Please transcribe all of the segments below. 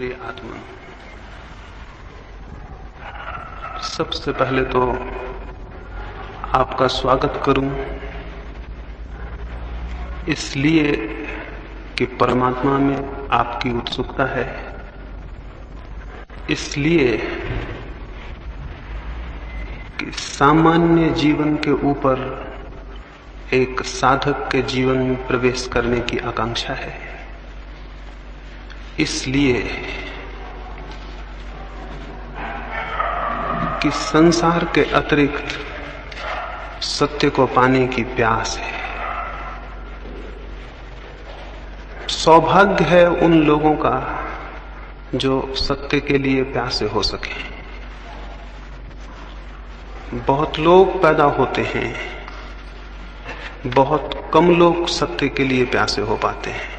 प्रिय आत्मा, सबसे पहले तो आपका स्वागत करूं इसलिए कि परमात्मा में आपकी उत्सुकता है, इसलिए कि सामान्य जीवन के ऊपर एक साधक के जीवन में प्रवेश करने की आकांक्षा है, इसलिए कि संसार के अतिरिक्त सत्य को पाने की प्यास है। सौभाग्य है उन लोगों का जो सत्य के लिए प्यासे हो सके। बहुत लोग पैदा होते हैं, बहुत कम लोग सत्य के लिए प्यासे हो पाते हैं।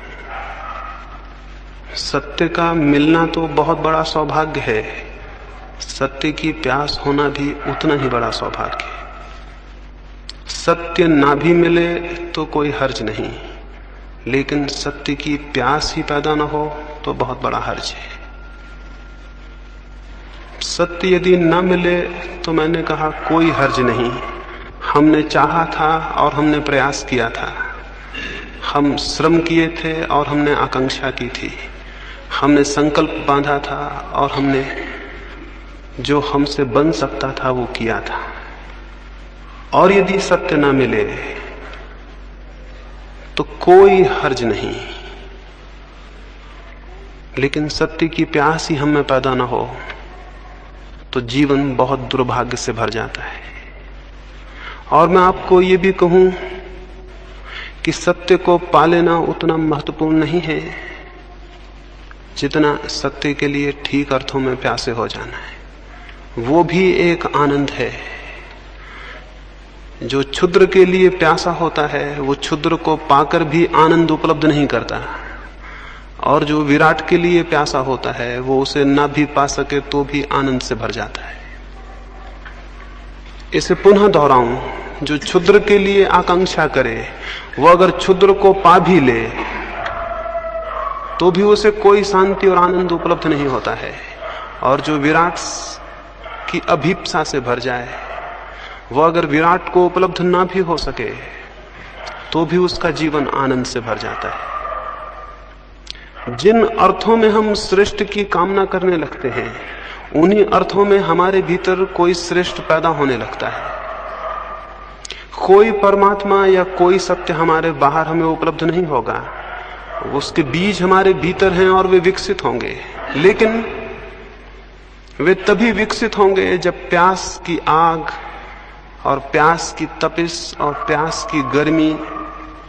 सत्य का मिलना तो बहुत बड़ा सौभाग्य है, सत्य की प्यास होना भी उतना ही बड़ा सौभाग्य है। सत्य ना भी मिले तो कोई हर्ज नहीं, लेकिन सत्य की प्यास ही पैदा ना हो तो बहुत बड़ा हर्ज है। सत्य यदि ना मिले तो मैंने कहा कोई हर्ज नहीं, हमने चाहा था और हमने प्रयास किया था, हम श्रम किए थे और हमने आकांक्षा की थी, हमने संकल्प बांधा था और हमने जो हमसे बन सकता था वो किया था। और यदि सत्य ना मिले तो कोई हर्ज नहीं, लेकिन सत्य की प्यास ही हमें पैदा ना हो तो जीवन बहुत दुर्भाग्य से भर जाता है। और मैं आपको ये भी कहूं कि सत्य को पा लेना उतना महत्वपूर्ण नहीं है जितना सत्य के लिए ठीक अर्थों में प्यासे हो जाना है। वो भी एक आनंद है। जो क्षुद्र के लिए प्यासा होता है वो क्षुद्र को पाकर भी आनंद उपलब्ध नहीं करता, और जो विराट के लिए प्यासा होता है वो उसे ना भी पा सके तो भी आनंद से भर जाता है। इसे पुनः दोहराऊं, जो क्षुद्र के लिए आकांक्षा करे वो अगर क्षुद्र को पा भी ले तो भी उसे कोई शांति और आनंद उपलब्ध नहीं होता है। और जो विराट की अभीप्सा से भर जाए वो अगर विराट को उपलब्ध ना भी हो सके तो भी उसका जीवन आनंद से भर जाता है। जिन अर्थों में हम श्रेष्ठ की कामना करने लगते हैं उन्हीं अर्थों में हमारे भीतर कोई श्रेष्ठ पैदा होने लगता है। कोई परमात्मा या कोई सत्य हमारे बाहर हमें उपलब्ध नहीं होगा, उसके बीज हमारे भीतर हैं और वे विकसित होंगे, लेकिन वे तभी विकसित होंगे जब प्यास की आग और प्यास की तपिश और प्यास की गर्मी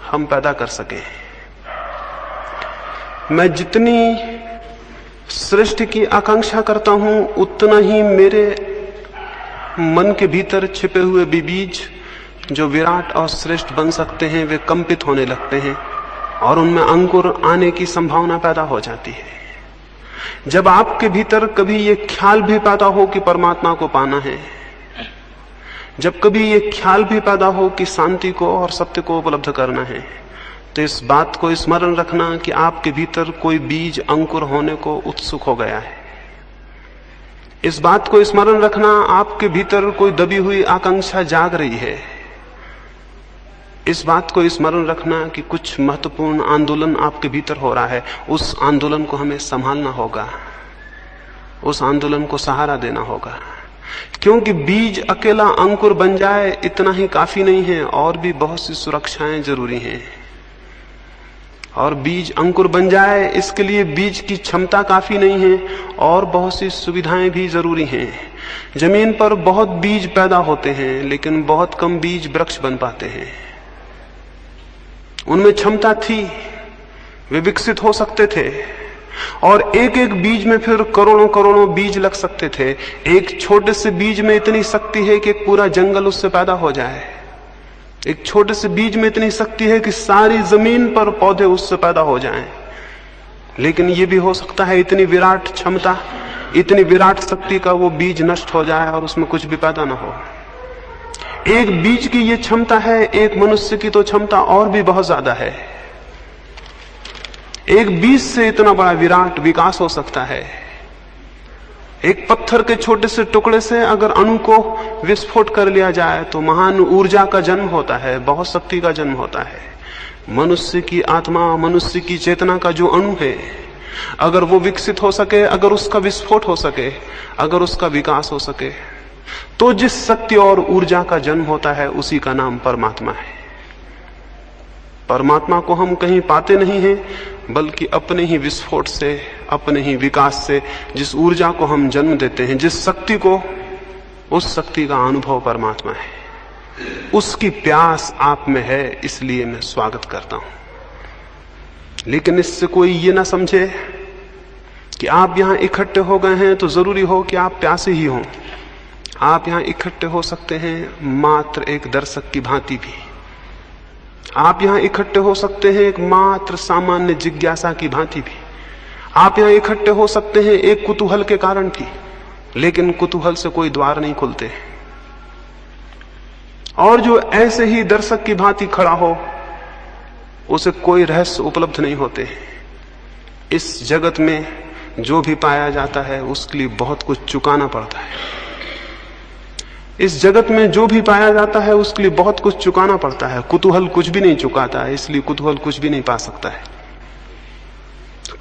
हम पैदा कर सकें। मैं जितनी श्रेष्ठ की आकांक्षा करता हूं उतना ही मेरे मन के भीतर छिपे हुए बीज जो विराट और श्रेष्ठ बन सकते हैं वे कंपित होने लगते हैं और उनमें अंकुर आने की संभावना पैदा हो जाती है। जब आपके भीतर कभी ये ख्याल भी पैदा हो कि परमात्मा को पाना है, जब कभी ये ख्याल भी पैदा हो कि शांति को और सत्य को उपलब्ध करना है, तो इस बात को स्मरण रखना कि आपके भीतर कोई बीज अंकुर होने को उत्सुक हो गया है। इस बात को स्मरण रखना आपके भीतर कोई दबी हुई आकांक्षा जाग रही है। इस बात को स्मरण रखना कि कुछ महत्वपूर्ण आंदोलन आपके भीतर हो रहा है। उस आंदोलन को हमें संभालना होगा, उस आंदोलन को सहारा देना होगा, क्योंकि बीज अकेला अंकुर बन जाए इतना ही काफी नहीं है, और भी बहुत सी सुरक्षाएं जरूरी हैं। और बीज अंकुर बन जाए इसके लिए बीज की क्षमता काफी नहीं है, और बहुत सी सुविधाएं भी जरूरी हैं। जमीन पर बहुत बीज पैदा होते हैं लेकिन बहुत कम बीज वृक्ष बन पाते हैं। उनमें क्षमता थी, वे विकसित हो सकते थे, और एक एक बीज में फिर करोड़ों करोड़ों बीज लग सकते थे। एक छोटे से बीज में इतनी शक्ति है कि एक पूरा जंगल उससे पैदा हो जाए। एक छोटे से बीज में इतनी शक्ति है कि सारी जमीन पर पौधे उससे पैदा हो जाएं। लेकिन यह भी हो सकता है इतनी विराट क्षमता, इतनी विराट शक्ति का वो बीज नष्ट हो जाए और उसमें कुछ भी पैदा ना हो। एक बीज की ये क्षमता है, एक मनुष्य की तो क्षमता और भी बहुत ज्यादा है। एक बीज से इतना बड़ा विराट विकास हो सकता है। एक पत्थर के छोटे से टुकड़े से अगर अणु को विस्फोट कर लिया जाए तो महान ऊर्जा का जन्म होता है, बहुत शक्ति का जन्म होता है। मनुष्य की आत्मा, मनुष्य की चेतना का जो अणु है, अगर वो विकसित हो सके, अगर उसका विस्फोट हो सके, अगर उसका विकास हो सके, तो जिस शक्ति और ऊर्जा का जन्म होता है उसी का नाम परमात्मा है। परमात्मा को हम कहीं पाते नहीं हैं, बल्कि अपने ही विस्फोट से, अपने ही विकास से, जिस ऊर्जा को हम जन्म देते हैं, जिस शक्ति को, उस शक्ति का अनुभव परमात्मा है। उसकी प्यास आप में है, इसलिए मैं स्वागत करता हूं। लेकिन इससे कोई ये ना समझे कि आप यहां इकट्ठे हो गए हैं तो जरूरी हो कि आप प्यासे ही हों। आप यहां इकट्ठे हो सकते हैं मात्र एक दर्शक की भांति भी। आप यहां इकट्ठे हो सकते हैं एक मात्र सामान्य जिज्ञासा की भांति भी। आप यहां इकट्ठे हो सकते हैं एक कुतूहल के कारण भी, लेकिन कुतूहल से कोई द्वार नहीं खुलते। और जो ऐसे ही दर्शक की भांति खड़ा हो, उसे कोई रहस्य उपलब्ध नहीं होते। इस जगत में जो भी पाया जाता है उसके लिए बहुत कुछ चुकाना पड़ता है। इस जगत में जो भी पाया जाता है उसके लिए बहुत कुछ चुकाना पड़ता है। कुतूहल कुछ भी नहीं चुकाता है, इसलिए कुतूहल कुछ भी नहीं पा सकता है।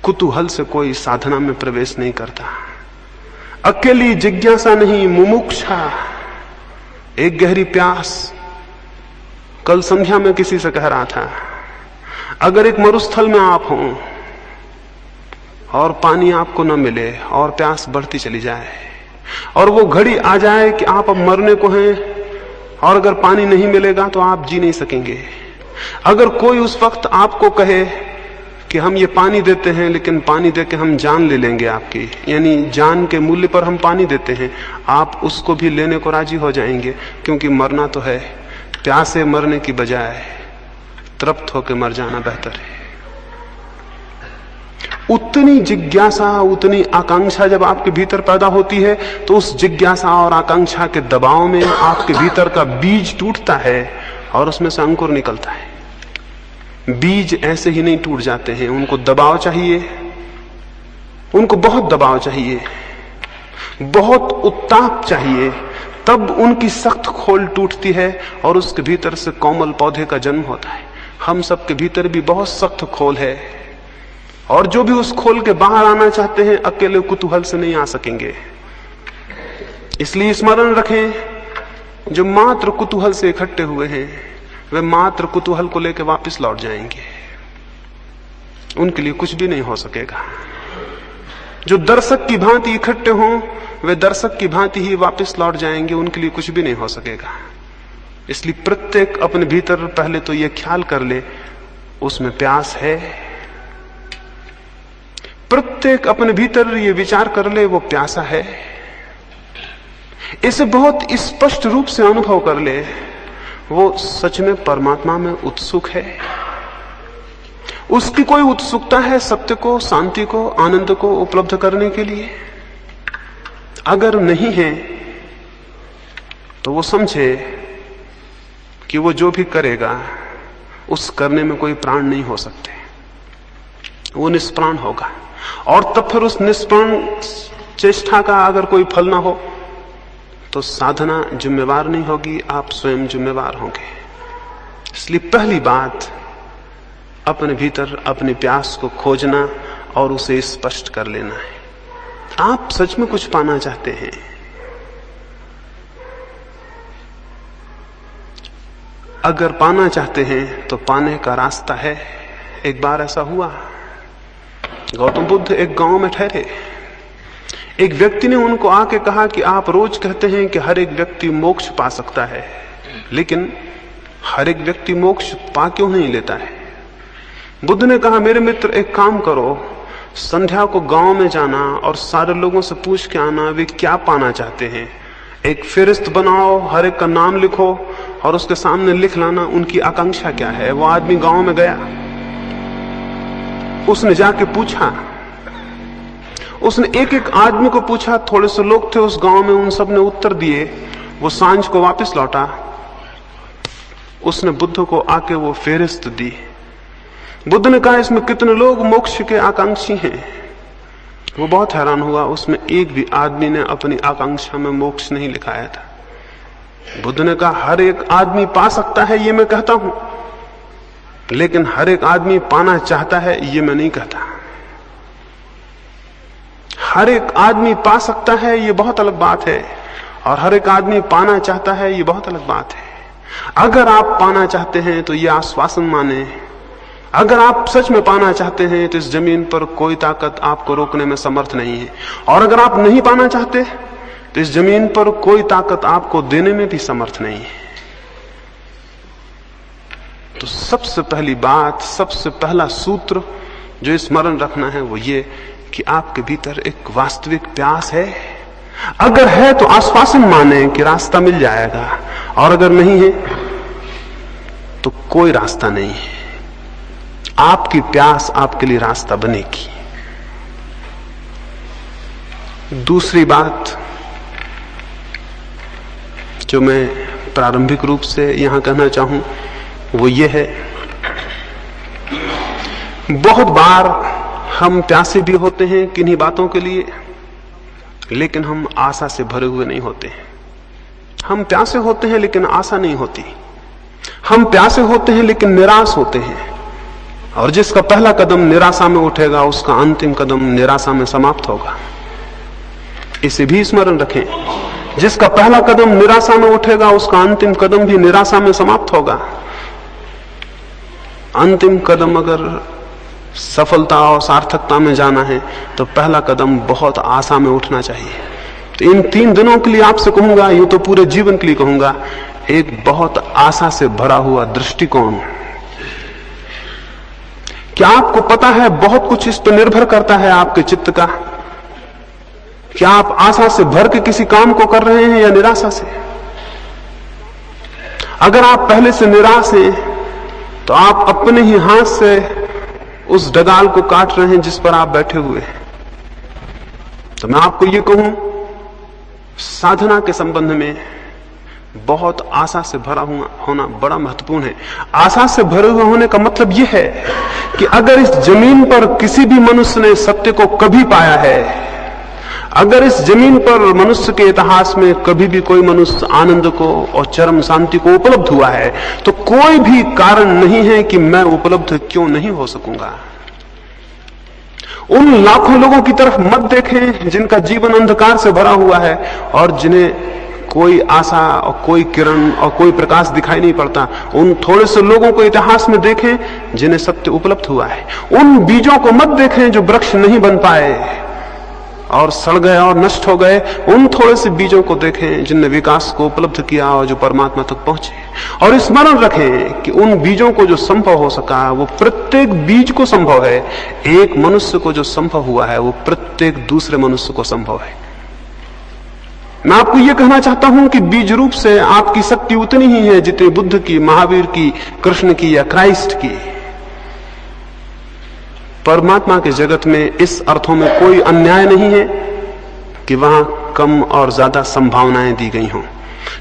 कुतूहल से कोई साधना में प्रवेश नहीं करता। अकेली जिज्ञासा नहीं, मुमुक्षा, एक गहरी प्यास। कल संध्या में किसी से कह रहा था, अगर एक मरुस्थल में आप हों और पानी आपको न मिले और प्यास बढ़ती चली जाए और वो घड़ी आ जाए कि आप अब मरने को हैं और अगर पानी नहीं मिलेगा तो आप जी नहीं सकेंगे। अगर कोई उस वक्त आपको कहे कि हम ये पानी देते हैं लेकिन पानी देके हम जान ले लेंगे आपकी, यानी जान के मूल्य पर हम पानी देते हैं, आप उसको भी लेने को राजी हो जाएंगे, क्योंकि मरना तो है। प्यासे मरने की बजाय तृप्त होकर मर जाना बेहतर है। उतनी जिज्ञासा, उतनी आकांक्षा जब आपके भीतर पैदा होती है तो उस जिज्ञासा और आकांक्षा के दबाव में आपके भीतर का बीज टूटता है और उसमें से अंकुर निकलता है। बीज ऐसे ही नहीं टूट जाते हैं, उनको दबाव चाहिए, उनको बहुत दबाव चाहिए, बहुत उत्ताप चाहिए, तब उनकी सख्त खोल टूटती है और उसके भीतर से कोमल पौधे का जन्म होता है। हम सबके भीतर भी बहुत सख्त खोल है और जो भी उस खोल के बाहर आना चाहते हैं अकेले कुतूहल से नहीं आ सकेंगे। इसलिए स्मरण रखें, जो मात्र कुतूहल से इकट्ठे हुए हैं वे मात्र कुतूहल को लेकर वापस लौट जाएंगे, उनके लिए कुछ भी नहीं हो सकेगा। जो दर्शक की भांति इकट्ठे हों वे दर्शक की भांति ही वापस लौट जाएंगे, उनके लिए कुछ भी नहीं हो सकेगा। इसलिए प्रत्येक अपने भीतर पहले तो यह ख्याल कर ले उसमें प्यास है। प्रत्येक अपने भीतर ये विचार कर ले वो प्यासा है। इसे बहुत स्पष्ट रूप से अनुभव कर ले, वो सच में परमात्मा में उत्सुक है। उसकी कोई उत्सुकता है सत्य को, शांति को, आनंद को उपलब्ध करने के लिए? अगर नहीं है तो वो समझे कि वो जो भी करेगा उस करने में कोई प्राण नहीं हो सकते, वो निष्प्राण होगा। और तब फिर उस निष्प्राण चेष्टा का अगर कोई फल ना हो तो साधना जिम्मेवार नहीं होगी, आप स्वयं जिम्मेवार होंगे। इसलिए पहली बात अपने भीतर अपनी प्यास को खोजना और उसे स्पष्ट कर लेना है। आप सच में कुछ पाना चाहते हैं, अगर पाना चाहते हैं तो पाने का रास्ता है। एक बार ऐसा हुआ, गौतम बुद्ध एक गांव में ठहरे। एक व्यक्ति ने उनको आके कहा कि आप रोज कहते हैं कि हर एक व्यक्ति मोक्ष पा सकता है, लेकिन हर एक व्यक्ति मोक्ष पा क्यों नहीं लेता है? बुद्ध ने कहा, मेरे मित्र एक काम करो, संध्या को गांव में जाना और सारे लोगों से पूछ के आना वे क्या पाना चाहते हैं। एक फहरिस्त बनाओ, हर एक का नाम लिखो और उसके सामने लिख लाना उनकी आकांक्षा क्या है। वो आदमी गांव में गया, उसने जाके पूछा, उसने एक एक आदमी को पूछा। थोड़े से लोग थे उस गांव में, उन सब ने उत्तर दिए। वो सांझ को वापस लौटा, उसने बुद्ध को आके वो फेहरिस्त दी। बुद्ध ने कहा इसमें कितने लोग मोक्ष के आकांक्षी हैं। वो बहुत हैरान हुआ, उसमें एक भी आदमी ने अपनी आकांक्षा में मोक्ष नहीं लिखाया था। बुद्ध ने कहा हर एक आदमी पा सकता है ये मैं कहता हूं, लेकिन हर एक आदमी पाना चाहता है ये मैं नहीं कहता। हर एक आदमी पा सकता है ये बहुत अलग बात है, और हर एक आदमी पाना चाहता है ये बहुत अलग बात है। अगर आप पाना चाहते हैं तो ये आश्वासन माने, अगर आप सच में पाना चाहते हैं तो इस जमीन पर कोई ताकत आपको रोकने में समर्थ नहीं है, और अगर आप नहीं पाना चाहते तो इस जमीन पर कोई ताकत आपको देने में भी समर्थ नहीं है। तो सबसे पहली बात, सबसे पहला सूत्र जो स्मरण रखना है वो ये कि आपके भीतर एक वास्तविक प्यास है। अगर है तो आश्वासन माने कि रास्ता मिल जाएगा, और अगर नहीं है तो कोई रास्ता नहीं है। आपकी प्यास आपके लिए रास्ता बनेगी। दूसरी बात जो मैं प्रारंभिक रूप से यहां कहना चाहूं वो ये है, बहुत बार हम प्यासे भी होते हैं किन्हीं बातों के लिए, लेकिन हम आशा से भरे हुए नहीं होते हैं। हम प्यासे होते हैं लेकिन आशा नहीं होती। हम प्यासे होते हैं लेकिन निराश होते हैं, और जिसका पहला कदम निराशा में उठेगा उसका अंतिम कदम निराशा में समाप्त होगा। इसे भी स्मरण रखें, जिसका पहला कदम निराशा में उठेगा उसका अंतिम कदम भी निराशा में समाप्त होगा। अंतिम कदम अगर सफलता और सार्थकता में जाना है तो पहला कदम बहुत आशा में उठना चाहिए। तो इन 3 दिनों के लिए आपसे कहूंगा, यूं तो पूरे जीवन के लिए कहूंगा, एक बहुत आशा से भरा हुआ दृष्टिकोण। क्या आपको पता है बहुत कुछ इस पर निर्भर करता है आपके चित्त का? क्या आप आशा से भर के किसी काम को कर रहे हैं या निराशा से? अगर आप पहले से निराश हैं तो आप अपने ही हाथ से उस डगाल को काट रहे हैं जिस पर आप बैठे हुए हैं। तो मैं आपको ये कहूं, साधना के संबंध में बहुत आशा से भरा हुआ होना बड़ा महत्वपूर्ण है। आशा से भरे हुए होने का मतलब यह है कि अगर इस जमीन पर किसी भी मनुष्य ने सत्य को कभी पाया है, अगर इस जमीन पर मनुष्य के इतिहास में कभी भी कोई मनुष्य आनंद को और चरम शांति को उपलब्ध हुआ है, तो कोई भी कारण नहीं है कि मैं उपलब्ध क्यों नहीं हो सकूंगा। उन लाखों लोगों की तरफ मत देखें जिनका जीवन अंधकार से भरा हुआ है और जिन्हें कोई आशा और कोई किरण और कोई प्रकाश दिखाई नहीं पड़ता। उन थोड़े से लोगों को इतिहास में देखें जिन्हें सत्य उपलब्ध हुआ है। उन बीजों को मत देखें जो वृक्ष नहीं बन पाए और सड़ गए और नष्ट हो गए। उन थोड़े से बीजों को देखें जिनने विकास को उपलब्ध किया और जो परमात्मा तक पहुंचे। और स्मरण रखें कि उन बीजों को जो संभव हो सका वो प्रत्येक बीज को संभव है। एक मनुष्य को जो संभव हुआ है वो प्रत्येक दूसरे मनुष्य को संभव है। मैं आपको यह कहना चाहता हूं कि बीज रूप से आपकी शक्ति उतनी ही है जितनी बुद्ध की, महावीर की, कृष्ण की या क्राइस्ट की। परमात्मा के जगत में इस अर्थों में कोई अन्याय नहीं है कि वहां कम और ज्यादा संभावनाएं दी गई हों।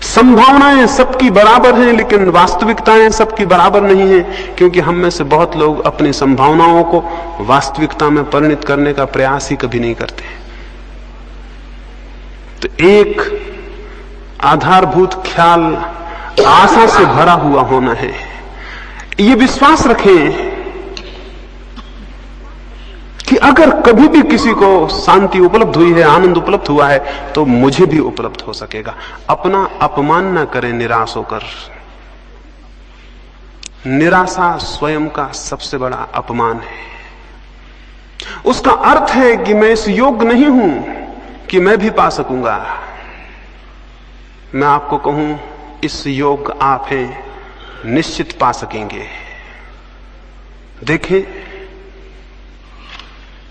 संभावनाएं सबकी बराबर हैं, लेकिन वास्तविकताएं सबकी बराबर नहीं है, क्योंकि हम में से बहुत लोग अपनी संभावनाओं को वास्तविकता में परिणत करने का प्रयास ही कभी नहीं करते। तो एक आधारभूत ख्याल आशा से भरा हुआ होना है। ये विश्वास रखें कि अगर कभी भी किसी को शांति उपलब्ध हुई है, आनंद उपलब्ध हुआ है, तो मुझे भी उपलब्ध हो सकेगा। अपना अपमान न करें निराश होकर। निराशा स्वयं का सबसे बड़ा अपमान है। उसका अर्थ है कि मैं इस योग्य नहीं हूं कि मैं भी पा सकूंगा। मैं आपको कहूं, इस योग्य आप हैं, निश्चित पा सकेंगे। देखें,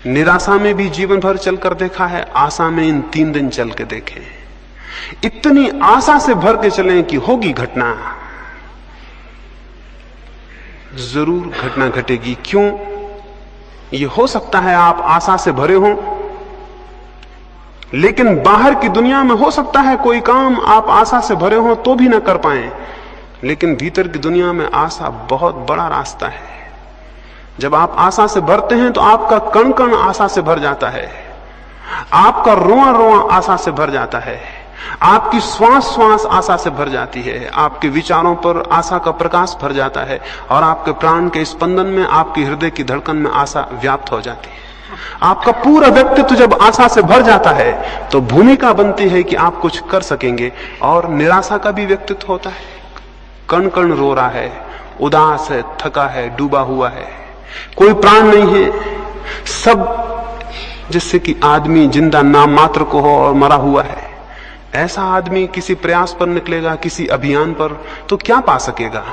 निराशा में भी जीवन भर चलकर देखा है, आशा में इन 3 दिन चल के देखें। इतनी आशा से भर के चलें कि होगी घटना, जरूर घटना घटेगी। क्यों? ये हो सकता है आप आशा से भरे हों, लेकिन बाहर की दुनिया में हो सकता है कोई काम आप आशा से भरे हों तो भी ना कर पाएं, लेकिन भीतर की दुनिया में आशा बहुत बड़ा रास्ता है। जब आप आशा से भरते हैं तो आपका कण कण आशा से भर जाता है, आपका रोआ रोआ आशा से भर जाता है, आपकी श्वास श्वास आशा से भर जाती है, आपके विचारों पर आशा का प्रकाश भर जाता है और आपके प्राण के स्पंदन में, आपके हृदय की धड़कन में आशा व्याप्त हो जाती है। आपका पूरा व्यक्तित्व जब आशा से भर जाता है तो भूमिका बनती है कि आप कुछ कर सकेंगे। और निराशा का भी व्यक्तित्व होता है, कण कण रो रहा है, उदास है, थका है, डूबा हुआ है, कोई प्राण नहीं है, सब जिससे कि आदमी जिंदा नाम मात्र को हो और मरा हुआ है। ऐसा आदमी किसी प्रयास पर निकलेगा, किसी अभियान पर, तो क्या पा सकेगा?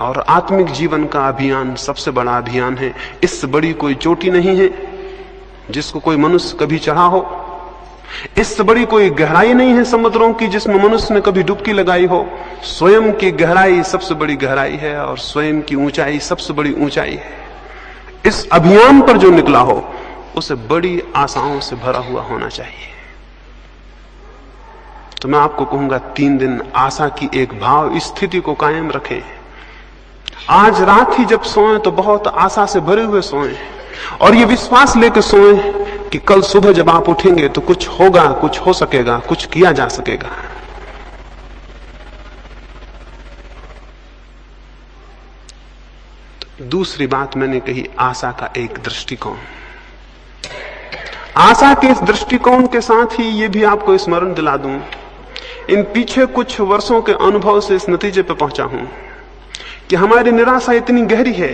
और आत्मिक जीवन का अभियान सबसे बड़ा अभियान है। इससे बड़ी कोई चोटी नहीं है जिसको कोई मनुष्य कभी चढ़ा हो, इससे बड़ी कोई गहराई नहीं है समुद्रों की जिसमें मनुष्य ने कभी डुबकी लगाई हो। स्वयं की गहराई सबसे बड़ी गहराई है और स्वयं की ऊंचाई सबसे बड़ी ऊंचाई है। इस अभियान पर जो निकला हो उसे बड़ी आशाओं से भरा हुआ होना चाहिए। तो मैं आपको कहूंगा 3 दिन आशा की एक भाव स्थिति को कायम रखें। आज रात ही जब सोएं तो बहुत आशा से भरे हुए सोएं और ये विश्वास लेकर सोएं कि कल सुबह जब आप उठेंगे तो कुछ होगा, कुछ हो सकेगा, कुछ किया जा सकेगा। दूसरी बात मैंने कही, आशा का एक दृष्टिकोण। आशा के इस दृष्टिकोण के साथ ही ये भी आपको स्मरण दिला दूं, इन पीछे कुछ वर्षों के अनुभव से इस नतीजे पर पहुंचा हूं कि हमारी निराशा इतनी गहरी है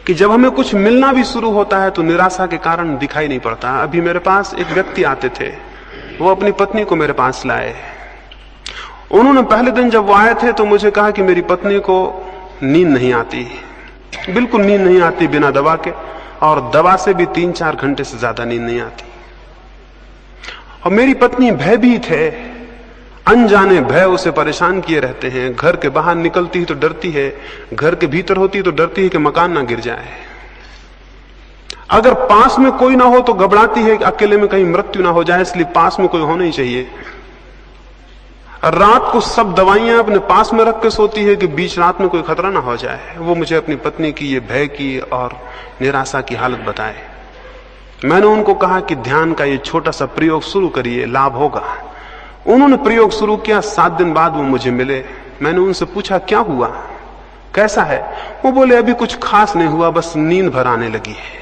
कि जब हमें कुछ मिलना भी शुरू होता है तो निराशा के कारण दिखाई नहीं पड़ता। अभी मेरे पास एक व्यक्ति आते थे, वो अपनी पत्नी को मेरे पास लाए। उन्होंने पहले दिन जब वो आए थे तो मुझे कहा कि मेरी पत्नी को नींद नहीं आती, बिल्कुल नींद नहीं आती बिना दवा के, और दवा से भी 3-4 घंटे से ज्यादा नींद नहीं आती। और मेरी पत्नी भयभीत है, अनजाने भय उसे परेशान किए रहते हैं। घर के बाहर निकलती ही तो डरती है, घर के भीतर होती तो डरती है कि मकान ना गिर जाए। अगर पास में कोई ना हो तो घबराती है कि अकेले में कहीं मृत्यु ना हो जाए, इसलिए पास में कोई होना ही चाहिए। रात को सब दवाइयां अपने पास में रख के सोती है कि बीच रात में कोई खतरा ना हो जाए। वो मुझे अपनी पत्नी की ये भय की और निराशा की हालत बताए। मैंने उनको कहा कि ध्यान का ये छोटा सा प्रयोग शुरू करिए, लाभ होगा। उन्होंने प्रयोग शुरू किया। 7 दिन बाद वो मुझे मिले। मैंने उनसे पूछा क्या हुआ, कैसा है? वो बोले अभी कुछ खास नहीं हुआ, बस नींद भर आने लगी है।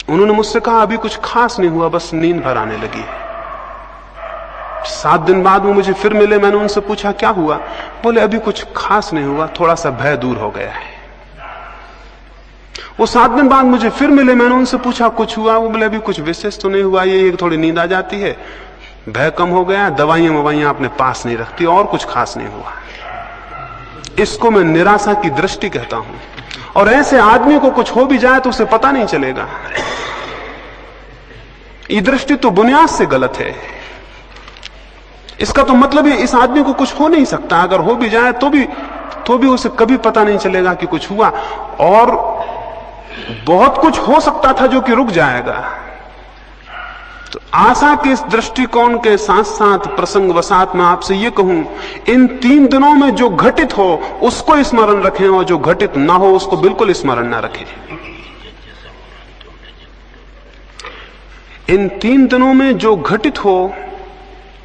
उन्होंने मुझसे कहा अभी कुछ खास नहीं हुआ, बस नींद भर आने लगी है। 7 दिन बाद वो मुझे फिर मिले। मैंने उनसे पूछा क्या हुआ? बोले अभी कुछ खास नहीं हुआ, थोड़ा सा भय दूर हो गया है। वो 7 दिन बाद मुझे फिर मिले। मैंने उनसे पूछा कुछ हुआ? वो बोले अभी कुछ विशेष तो नहीं हुआ, ये थोड़ी नींद आ जाती है, भय कम हो गया, दवाइयां अपने पास नहीं रखती, और कुछ खास नहीं हुआ। इसको मैं निराशा की दृष्टि कहता हूं। और ऐसे आदमी को कुछ हो भी जाए तो उसे पता नहीं चलेगा। ये दृष्टि तो बुनियाद से गलत है। इसका तो मतलब है इस आदमी को कुछ हो नहीं सकता, अगर हो भी जाए तो भी उसे कभी पता नहीं चलेगा कि कुछ हुआ। और बहुत कुछ हो सकता था जो कि रुक जाएगा। तो आशा के इस दृष्टिकोण के साथ साथ प्रसंगवशात मैं आपसे ये कहूं, इन 3 दिनों में जो घटित हो उसको स्मरण रखें और जो घटित ना हो उसको बिल्कुल स्मरण ना रखें। इन 3 दिनों में जो घटित हो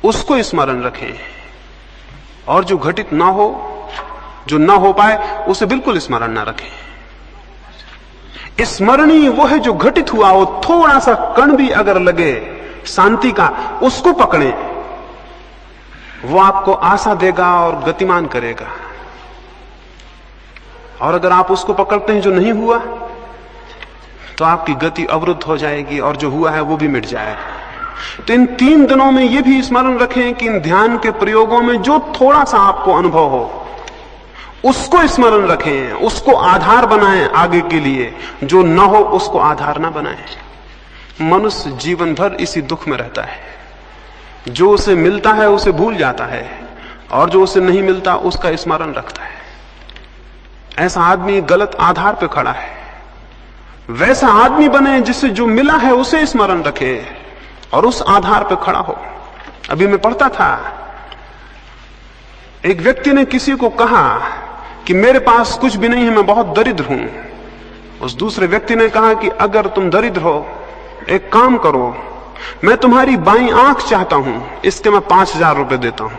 उसको स्मरण रखें और जो घटित ना हो, जो ना हो पाए, उसे बिल्कुल स्मरण ना रखें। स्मरणीय वो है जो घटित हुआ हो। थोड़ा सा कण भी अगर लगे शांति का, उसको पकड़ें, वो आपको आशा देगा और गतिमान करेगा। और अगर आप उसको पकड़ते हैं जो नहीं हुआ, तो आपकी गति अवरुद्ध हो जाएगी और जो हुआ है वो भी मिट जाएगा। तो इन 3 दिनों में यह भी स्मरण रखें कि इन ध्यान के प्रयोगों में जो थोड़ा सा आपको अनुभव हो उसको स्मरण रखें, उसको आधार बनाएं आगे के लिए। जो न हो उसको आधार ना बनाएं। मनुष्य जीवन भर इसी दुख में रहता है। जो उसे मिलता है उसे भूल जाता है और जो उसे नहीं मिलता उसका स्मरण रखता है। ऐसा आदमी गलत आधार पर खड़ा है। वैसा आदमी बने जिससे जो मिला है उसे स्मरण रखे और उस आधार पर खड़ा हो। अभी मैं पढ़ता था, एक व्यक्ति ने किसी को कहा कि मेरे पास कुछ भी नहीं है, मैं बहुत दरिद्र हूं। उस दूसरे व्यक्ति ने कहा कि अगर तुम दरिद्र हो, एक काम करो, मैं तुम्हारी बाईं आंख चाहता हूं, इसके मैं 5,000 रुपए देता हूं,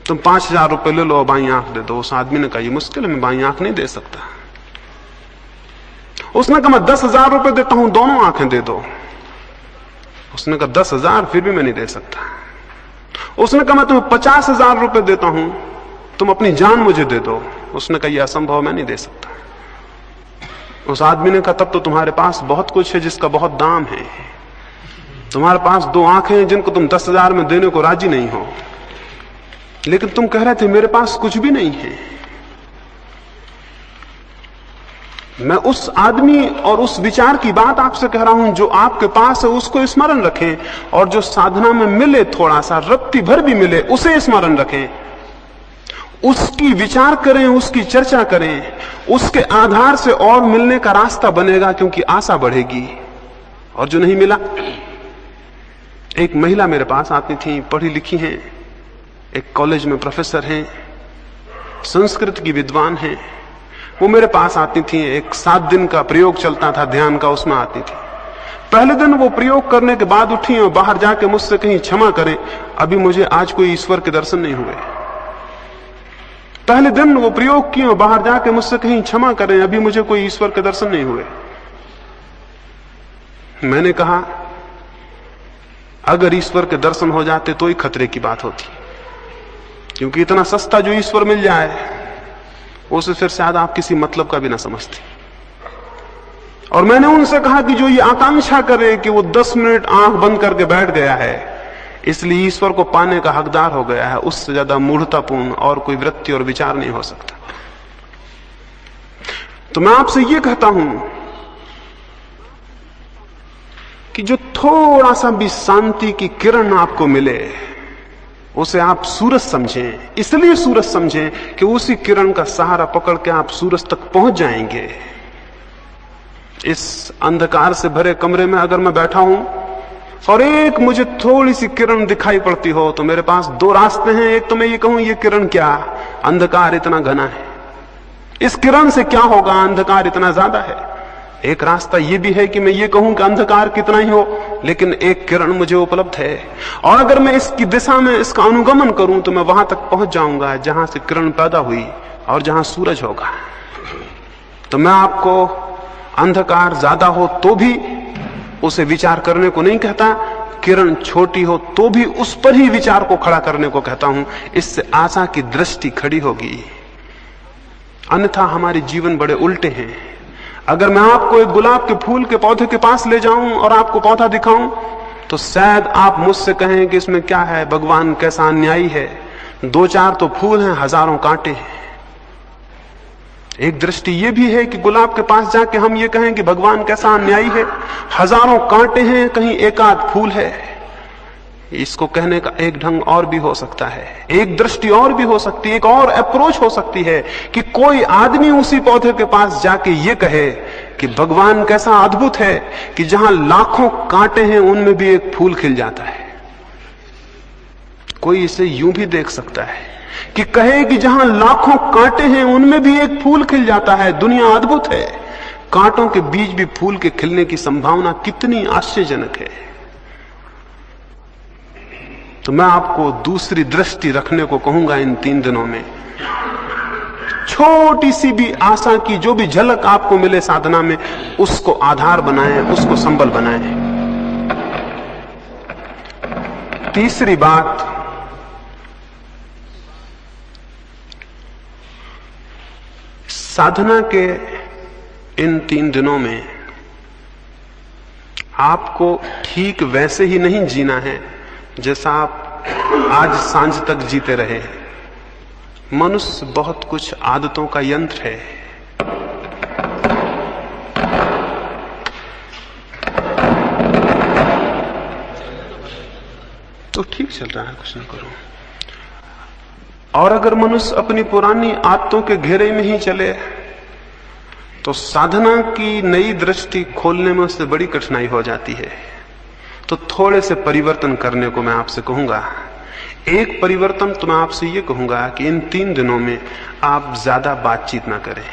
तुम 5,000 रुपए ले लो और बाईं आंख दे दो। उस आदमी ने कहा ये मुश्किल है, मैं बाईं आंख नहीं दे सकता। उसने कहा मैं 10,000 रुपए देता हूं, दोनों आंखें दे दो। उसने कहा 10,000 फिर भी मैं नहीं दे सकता। उसने कहा मैं तुम्हें 50,000 रुपए देता हूं, तुम अपनी जान मुझे दे दो। उसने कहा यह असंभव, मैं नहीं दे सकता। उस आदमी ने कहा तब तो तुम्हारे पास बहुत कुछ है जिसका बहुत दाम है। तुम्हारे पास 2 आंखें हैं जिनको तुम 10,000 में देने को राजी नहीं हो, लेकिन तुम कह रहे थे मेरे पास कुछ भी नहीं है। मैं उस आदमी और उस विचार की बात आपसे कह रहा हूं जो आपके पास है, उसको स्मरण रखें, और जो साधना में मिले थोड़ा सा, रत्ती भर भी मिले, उसे स्मरण रखें, उसकी विचार करें, उसकी चर्चा करें। उसके आधार से और मिलने का रास्ता बनेगा, क्योंकि आशा बढ़ेगी। और जो नहीं मिला, एक महिला मेरे पास आती थी, पढ़ी लिखी हैं, एक कॉलेज में प्रोफेसर हैं, संस्कृत की विद्वान हैं। वो मेरे पास आती थी, एक 7 दिन का प्रयोग चलता था ध्यान का, उसमें आती थी। पहले दिन वो प्रयोग करने के बाद उठी और बाहर जाके मुझसे कहीं क्षमा करें, अभी मुझे आज कोई ईश्वर के दर्शन नहीं हुए। पहले दिन वो प्रयोग किए और बाहर जाके मुझसे कहीं क्षमा करें, अभी मुझे कोई ईश्वर के दर्शन नहीं हुए। मैंने कहा अगर ईश्वर के दर्शन हो जाते तो ही खतरे की बात होती, क्योंकि इतना सस्ता जो ईश्वर मिल जाए उसे फिर शायद आप किसी मतलब का भी ना समझते। और मैंने उनसे कहा कि जो ये आकांक्षा करे कि वो 10 मिनट आंख बंद करके बैठ गया है इसलिए ईश्वर को पाने का हकदार हो गया है, उससे ज्यादा मूढ़तापूर्ण और कोई वृत्ति और विचार नहीं हो सकता। तो मैं आपसे ये कहता हूं कि जो थोड़ा सा भी शांति की किरण आपको मिले उसे आप सूरज समझें। इसलिए सूरज समझें कि उसी किरण का सहारा पकड़ के आप सूरज तक पहुंच जाएंगे। इस अंधकार से भरे कमरे में अगर मैं बैठा हूं और एक मुझे थोड़ी सी किरण दिखाई पड़ती हो तो मेरे पास 2 रास्ते हैं। एक तो मैं ये कहूं ये किरण क्या, अंधकार इतना घना है, इस किरण से क्या होगा, अंधकार इतना ज्यादा है। एक रास्ता ये भी है कि मैं ये कहूं कि अंधकार कितना ही हो लेकिन एक किरण मुझे उपलब्ध है, और अगर मैं इसकी दिशा में इसका अनुगमन करूं तो मैं वहां तक पहुंच जाऊंगा जहां से किरण पैदा हुई और जहां सूरज होगा। तो मैं आपको अंधकार ज्यादा हो तो भी उसे विचार करने को नहीं कहता, किरण छोटी हो तो भी उस पर ही विचार को खड़ा करने को कहता हूं। इससे आशा की दृष्टि खड़ी होगी, अन्यथा हमारे जीवन बड़े उल्टे हैं। अगर मैं आपको एक गुलाब के फूल के पौधे के पास ले जाऊं और आपको पौधा दिखाऊं तो शायद आप मुझसे कहें कि इसमें क्या है, भगवान कैसा अन्यायी है, 2-4 तो फूल हैं, हजारों कांटे हैं। एक दृष्टि ये भी है कि गुलाब के पास जाके हम ये कहें कि भगवान कैसा अन्यायी है, हजारों कांटे हैं, कहीं एक आध फूल है। इसको कहने का एक ढंग और भी हो सकता है, एक दृष्टि और भी हो सकती है, एक और अप्रोच हो सकती है कि कोई आदमी उसी पौधे के पास जाके ये कहे कि भगवान कैसा अद्भुत है कि जहां लाखों कांटे हैं उनमें भी एक फूल खिल जाता है। कोई इसे यूं भी देख सकता है कि कहे कि जहां लाखों कांटे हैं उनमें भी एक फूल खिल जाता है, दुनिया अद्भुत है। कांटों के बीच भी फूल के खिलने की संभावना कितनी आश्चर्यजनक है। तो मैं आपको दूसरी दृष्टि रखने को कहूंगा इन 3 दिनों में। छोटी सी भी आशा की जो भी झलक आपको मिले साधना में, उसको आधार बनाएं, उसको संबल बनाएं। तीसरी बात, साधना के इन 3 दिनों में आपको ठीक वैसे ही नहीं जीना है जैसा आप आज सांझ तक जीते रहे। मनुष्य बहुत कुछ आदतों का यंत्र है। तो ठीक चल रहा है, कुछ नहीं करो। और अगर मनुष्य अपनी पुरानी आदतों के घेरे में ही चले तो साधना की नई दृष्टि खोलने में उससे बड़ी कठिनाई हो जाती है। तो थोड़े से परिवर्तन करने को मैं आपसे कहूंगा। एक परिवर्तन तो मैं आपसे ये कहूंगा कि इन 3 दिनों में आप ज्यादा बातचीत ना करें।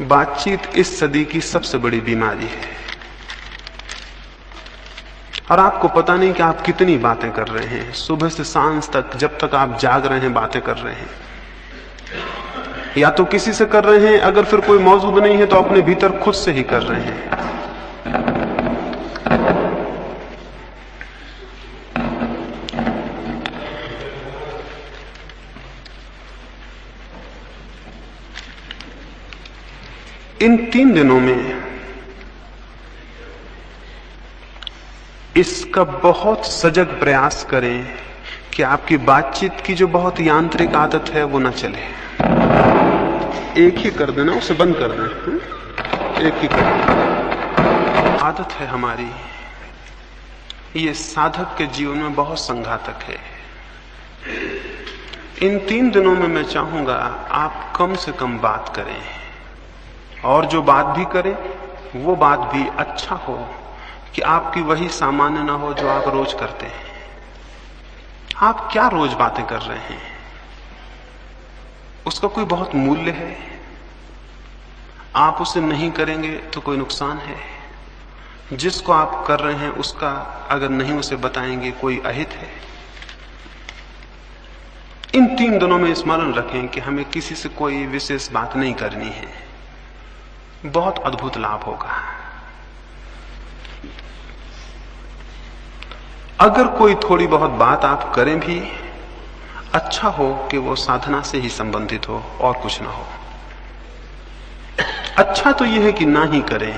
बातचीत इस सदी की सबसे बड़ी बीमारी है, और आपको पता नहीं कि आप कितनी बातें कर रहे हैं। सुबह से सांझ तक, जब तक आप जाग रहे हैं, बातें कर रहे हैं। या तो किसी से कर रहे हैं, अगर फिर कोई मौजूद नहीं है तो अपने भीतर खुद से ही कर रहे हैं। इन 3 दिनों में इसका बहुत सजग प्रयास करें कि आपकी बातचीत की जो बहुत यांत्रिक आदत है वो ना चले। एक ही कर देना, उसे बंद कर दें। एक ही कर देना। आदत है हमारी, ये साधक के जीवन में बहुत संघातक है। इन 3 दिनों में मैं चाहूंगा आप कम से कम बात करें, और जो बात भी करें वो बात भी अच्छा हो, कि आपकी वही सामान्य ना हो जो आप रोज करते हैं। आप क्या रोज बातें कर रहे हैं, उसका कोई बहुत मूल्य है? आप उसे नहीं करेंगे तो कोई नुकसान है? जिसको आप कर रहे हैं उसका अगर नहीं उसे बताएंगे, कोई अहित है? इन 3 दिनों में स्मरण रखें कि हमें किसी से कोई विशेष बात नहीं करनी है। बहुत अद्भुत लाभ होगा। अगर कोई थोड़ी बहुत बात आप करें भी, अच्छा हो कि वो साधना से ही संबंधित हो और कुछ ना हो। अच्छा तो यह है कि ना ही करें।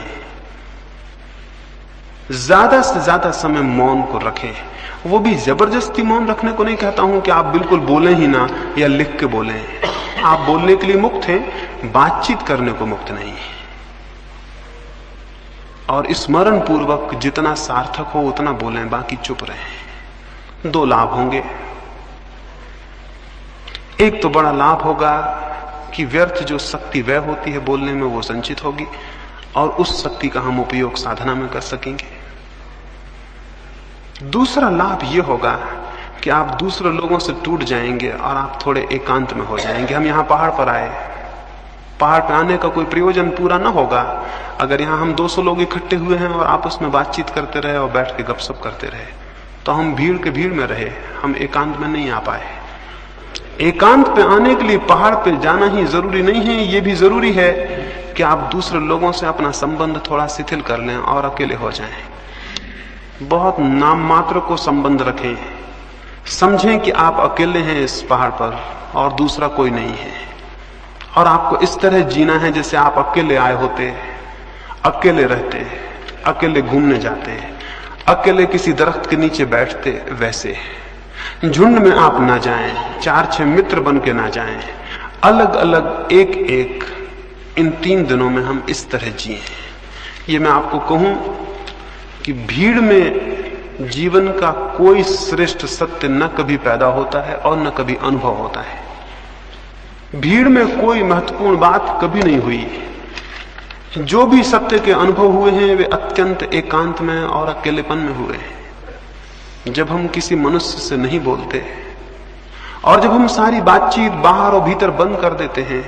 ज्यादा से ज्यादा समय मौन को रखें। वो भी जबरदस्ती मौन रखने को नहीं कहता हूं कि आप बिल्कुल बोलें ही ना या लिख के बोलें। आप बोलने के लिए मुक्त हैं, बातचीत करने को मुक्त नहीं है। और स्मरण पूर्वक जितना सार्थक हो उतना बोलें, बाकी चुप रहें। 2 लाभ होंगे। एक तो बड़ा लाभ होगा कि व्यर्थ जो शक्ति व्यय होती है बोलने में, वो संचित होगी, और उस शक्ति का हम उपयोग साधना में कर सकेंगे। दूसरा लाभ यह होगा कि आप दूसरे लोगों से टूट जाएंगे और आप थोड़े एकांत में हो जाएंगे। हम यहां पहाड़ पर आए, पहाड़ पर आने का कोई प्रयोजन पूरा ना होगा अगर यहां हम 200 लोग इकट्ठे हुए हैं और आपस में बातचीत करते रहे और बैठ के गपशप करते रहे, तो हम भीड़ के भीड़ में रहे, हम एकांत में नहीं आ पाए। एकांत पे आने के लिए पहाड़ पे जाना ही जरूरी नहीं है, ये भी जरूरी है कि आप दूसरे लोगों से अपना संबंध थोड़ा शिथिल कर लें और अकेले हो जाएं। बहुत नाम मात्र को संबंध रखें। समझें कि आप अकेले हैं इस पहाड़ पर और दूसरा कोई नहीं है, और आपको इस तरह जीना है जैसे आप अकेले आए होते, अकेले रहते, अकेले घूमने जाते, अकेले किसी दरख्त के नीचे बैठते। वैसे झुंड में आप ना जाएं, 4-6 मित्र बन के ना जाएं, अलग अलग एक एक। इन 3 दिनों में हम इस तरह जिए। ये मैं आपको कहूं कि भीड़ में जीवन का कोई श्रेष्ठ सत्य न कभी पैदा होता है और न कभी अनुभव होता है। भीड़ में कोई महत्वपूर्ण बात कभी नहीं हुई। जो भी सत्य के अनुभव हुए हैं वे अत्यंत एकांत में और अकेलेपन में हुए हैं। जब हम किसी मनुष्य से नहीं बोलते और जब हम सारी बातचीत बाहर और भीतर बंद कर देते हैं,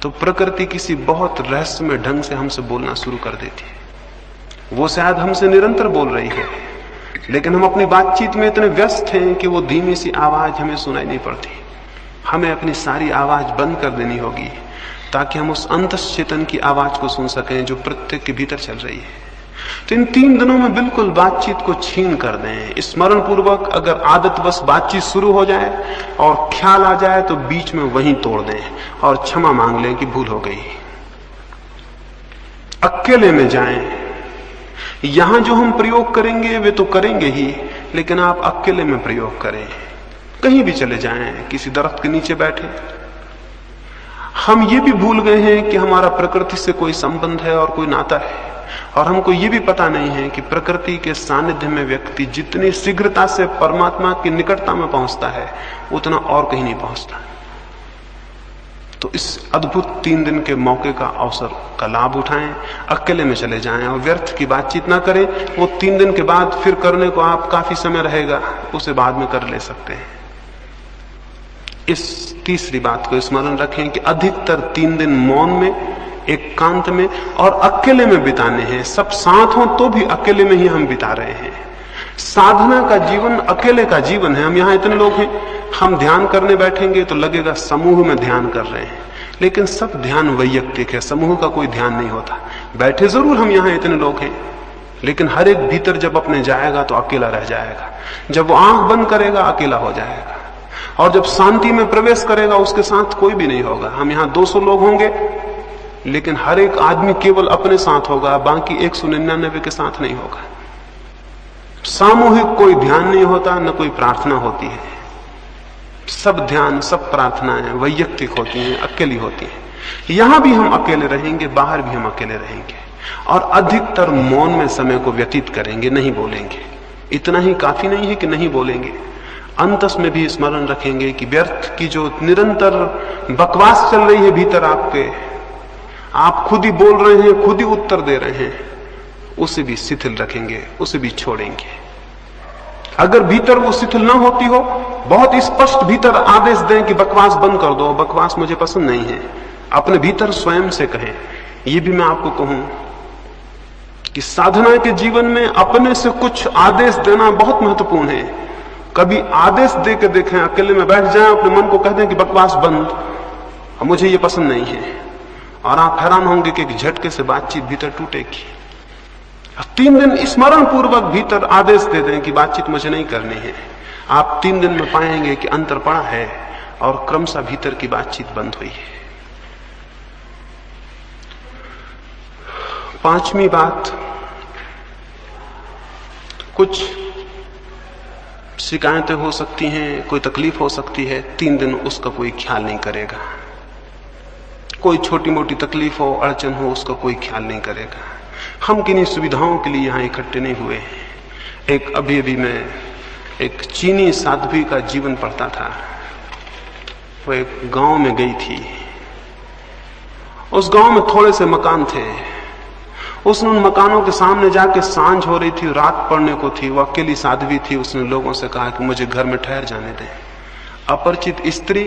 तो प्रकृति किसी बहुत रहस्यमय ढंग से हमसे बोलना शुरू कर देती है। वो शायद हमसे निरंतर बोल रही है, लेकिन हम अपनी बातचीत में इतने व्यस्त हैं कि वो धीमी सी आवाज हमें सुनाई नहीं पड़ती। हमें अपनी सारी आवाज बंद कर देनी होगी ताकि हम उस अंतश्चेतन की आवाज को सुन सकें जो प्रत्येक के भीतर चल रही है। तो इन 3 दिनों में बिल्कुल बातचीत को छीन कर दें। स्मरण पूर्वक अगर आदतवश बातचीत शुरू हो जाए और ख्याल आ जाए तो बीच में वहीं तोड़ दें और क्षमा मांग लें कि भूल हो गई। अकेले में जाएं। यहां जो हम प्रयोग करेंगे वे तो करेंगे ही, लेकिन आप अकेले में प्रयोग करें। कहीं भी चले जाएं, किसी दरख्त के नीचे बैठे। हम ये भी भूल गए हैं कि हमारा प्रकृति से कोई संबंध है और कोई नाता है, और हमको ये भी पता नहीं है कि प्रकृति के सानिध्य में व्यक्ति जितनी शीघ्रता से परमात्मा की निकटता में पहुंचता है उतना और कहीं नहीं पहुंचता। तो इस अद्भुत 3 दिन के मौके का अवसर का लाभ उठाएं, अकेले में चले जाएं और व्यर्थ की बातचीत ना करें। वो 3 दिन के बाद फिर करने को आप काफी समय रहेगा, उसे बाद में कर ले सकते हैं। इस तीसरी बात को स्मरण रखें कि अधिकतर 3 दिन मौन में, एकांत में और अकेले में बिताने हैं। सब साथ हों तो भी अकेले में ही हम बिता रहे हैं। साधना का जीवन अकेले का जीवन है। हम यहां इतने लोग हैं, हम ध्यान करने बैठेंगे तो लगेगा समूह में ध्यान कर रहे हैं, लेकिन सब ध्यान वैयक्तिक है, समूह का कोई ध्यान नहीं होता। बैठे जरूर हम यहां इतने लोग हैं, लेकिन हर एक भीतर जब अपने जाएगा तो अकेला रह जाएगा। जब वो आंख बंद करेगा अकेला हो जाएगा, और जब शांति में प्रवेश करेगा उसके साथ कोई भी नहीं होगा। हम यहां 200 लोग होंगे, लेकिन हर एक आदमी केवल अपने साथ होगा, बाकी 199 के साथ नहीं होगा। सामूहिक कोई ध्यान नहीं होता, न कोई प्रार्थना होती है। सब ध्यान, सब प्रार्थनाएं वैयक्तिक होती हैं, अकेली होती हैं। यहां भी हम अकेले रहेंगे, बाहर भी हम अकेले रहेंगे, और अधिकतर मौन में समय को व्यतीत करेंगे, नहीं बोलेंगे। इतना ही काफी नहीं है कि नहीं बोलेंगे, अंतस में भी स्मरण रखेंगे कि व्यर्थ की जो निरंतर बकवास चल रही है भीतर आपके, आप खुद ही बोल रहे हैं, खुद ही उत्तर दे रहे हैं, उसे भी शिथिल रखेंगे, उसे भी छोड़ेंगे। अगर भीतर वो शिथिल ना होती हो, बहुत स्पष्ट भीतर आदेश दें कि बकवास बंद कर दो, बकवास मुझे पसंद नहीं है, अपने भीतर स्वयं से कहें। ये भी मैं आपको कहूं कि साधना के जीवन में अपने से कुछ आदेश देना बहुत महत्वपूर्ण है। कभी आदेश दे के देखें, अकेले में बैठ जाएं, अपने मन को कह दें कि बकवास बंद, मुझे ये पसंद नहीं है, और आप हैरान होंगे कि एक झटके से बातचीत भीतर टूटेगी। 3 दिन स्मरण पूर्वक भीतर आदेश दे दें कि बातचीत मुझे नहीं करनी है। आप 3 दिन में पाएंगे कि अंतर पड़ा है और क्रमशः भीतर की बातचीत बंद हुई है। 5वीं बात, कुछ शिकायतें हो सकती हैं, कोई तकलीफ हो सकती है, 3 दिन उसका कोई ख्याल नहीं करेगा। कोई छोटी मोटी तकलीफ हो, अड़चन हो, उसका कोई ख्याल नहीं करेगा। हम किन्हीं सुविधाओं के लिए यहां इकट्ठे नहीं हुए हैं। अभी मैं एक चीनी साध्वी का जीवन पढ़ता था। वो एक गांव में गई थी, उस गांव में थोड़े से मकान थे। उसने उन मकानों के सामने जाके, सांझ हो रही थी, रात पड़ने को थी, वो अकेली साध्वी थी। उसने लोगों से कहा कि मुझे घर में ठहर जाने दें। अपरिचित स्त्री,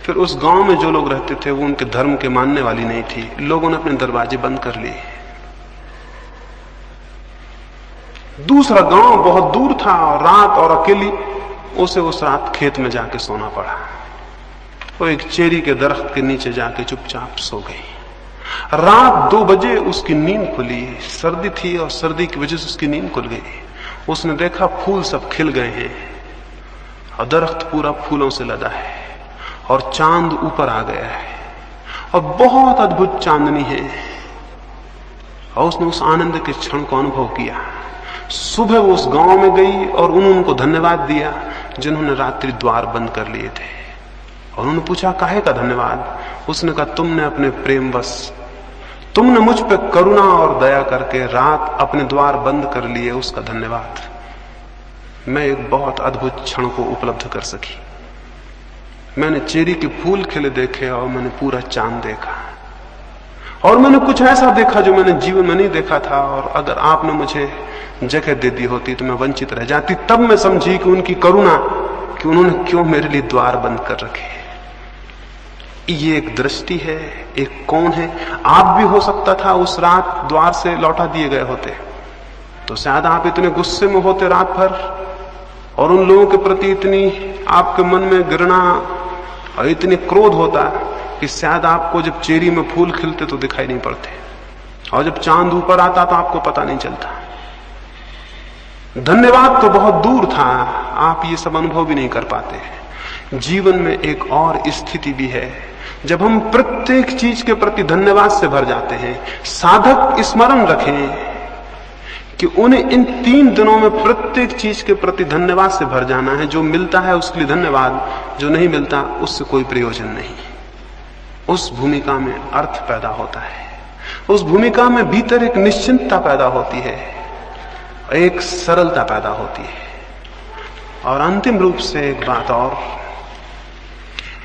फिर उस गांव में जो लोग रहते थे वो उनके धर्म के मानने वाली नहीं थी। लोगों ने अपने दरवाजे बंद कर लिए। दूसरा गांव बहुत दूर था, और रात और अकेली उसे उस रात खेत में जाके सोना पड़ा। वो एक चेरी के दरख्त के नीचे जाके चुपचाप सो गई। रात 2 बजे उसकी नींद खुली। सर्दी थी और सर्दी की वजह से उसकी नींद खुल गई। उसने देखा फूल सब खिल गए हैं और दरख्त पूरा फूलों से लदा है, और चांद ऊपर आ गया है, और बहुत अद्भुत चांदनी है। और उसने उस आनंद के क्षण को अनुभव किया। सुबह वो उस गांव में गई और उनको धन्यवाद दिया जिन्होंने रात्रि द्वार बंद कर लिए थे। और उन्होंने पूछा, काहे का धन्यवाद? उसने कहा, तुमने अपने प्रेमवश, तुमने मुझ पे करुणा और दया करके रात अपने द्वार बंद कर लिए, उसका धन्यवाद। मैं एक बहुत अद्भुत क्षण को उपलब्ध कर सकी। मैंने चेरी के फूल खिले देखे, और मैंने पूरा चांद देखा, और मैंने कुछ ऐसा देखा जो मैंने जीवन में नहीं देखा था। और अगर आपने मुझे जगह दे दी होती तो मैं वंचित रह जाती। तब मैं समझी कि उनकी करुणा, कि उन्होंने क्यों मेरे लिए द्वार बंद कर रखे। ये एक दृष्टि है, एक कौन है। आप भी हो सकता था उस रात द्वार से लौटा दिए गए होते, तो शायद आप इतने गुस्से में होते रात भर, और उन लोगों के प्रति इतनी आपके मन में घृणा और इतनी क्रोध होता कि शायद आपको जब चेरी में फूल खिलते तो दिखाई नहीं पड़ते, और जब चांद ऊपर आता तो आपको पता नहीं चलता। धन्यवाद तो बहुत दूर था, आप ये सब अनुभव भी नहीं कर पाते। जीवन में एक और स्थिति भी है जब हम प्रत्येक चीज के प्रति धन्यवाद से भर जाते हैं। साधक स्मरण रखें कि उन्हें इन 3 दिनों में प्रत्येक चीज के प्रति धन्यवाद से भर जाना है। जो मिलता है उसके लिए धन्यवाद, जो नहीं मिलता उससे कोई प्रयोजन नहीं। उस भूमिका में अर्थ पैदा होता है, उस भूमिका में भीतर एक निश्चिंतता पैदा होती है, एक सरलता पैदा होती है। और अंतिम रूप से एक बात और,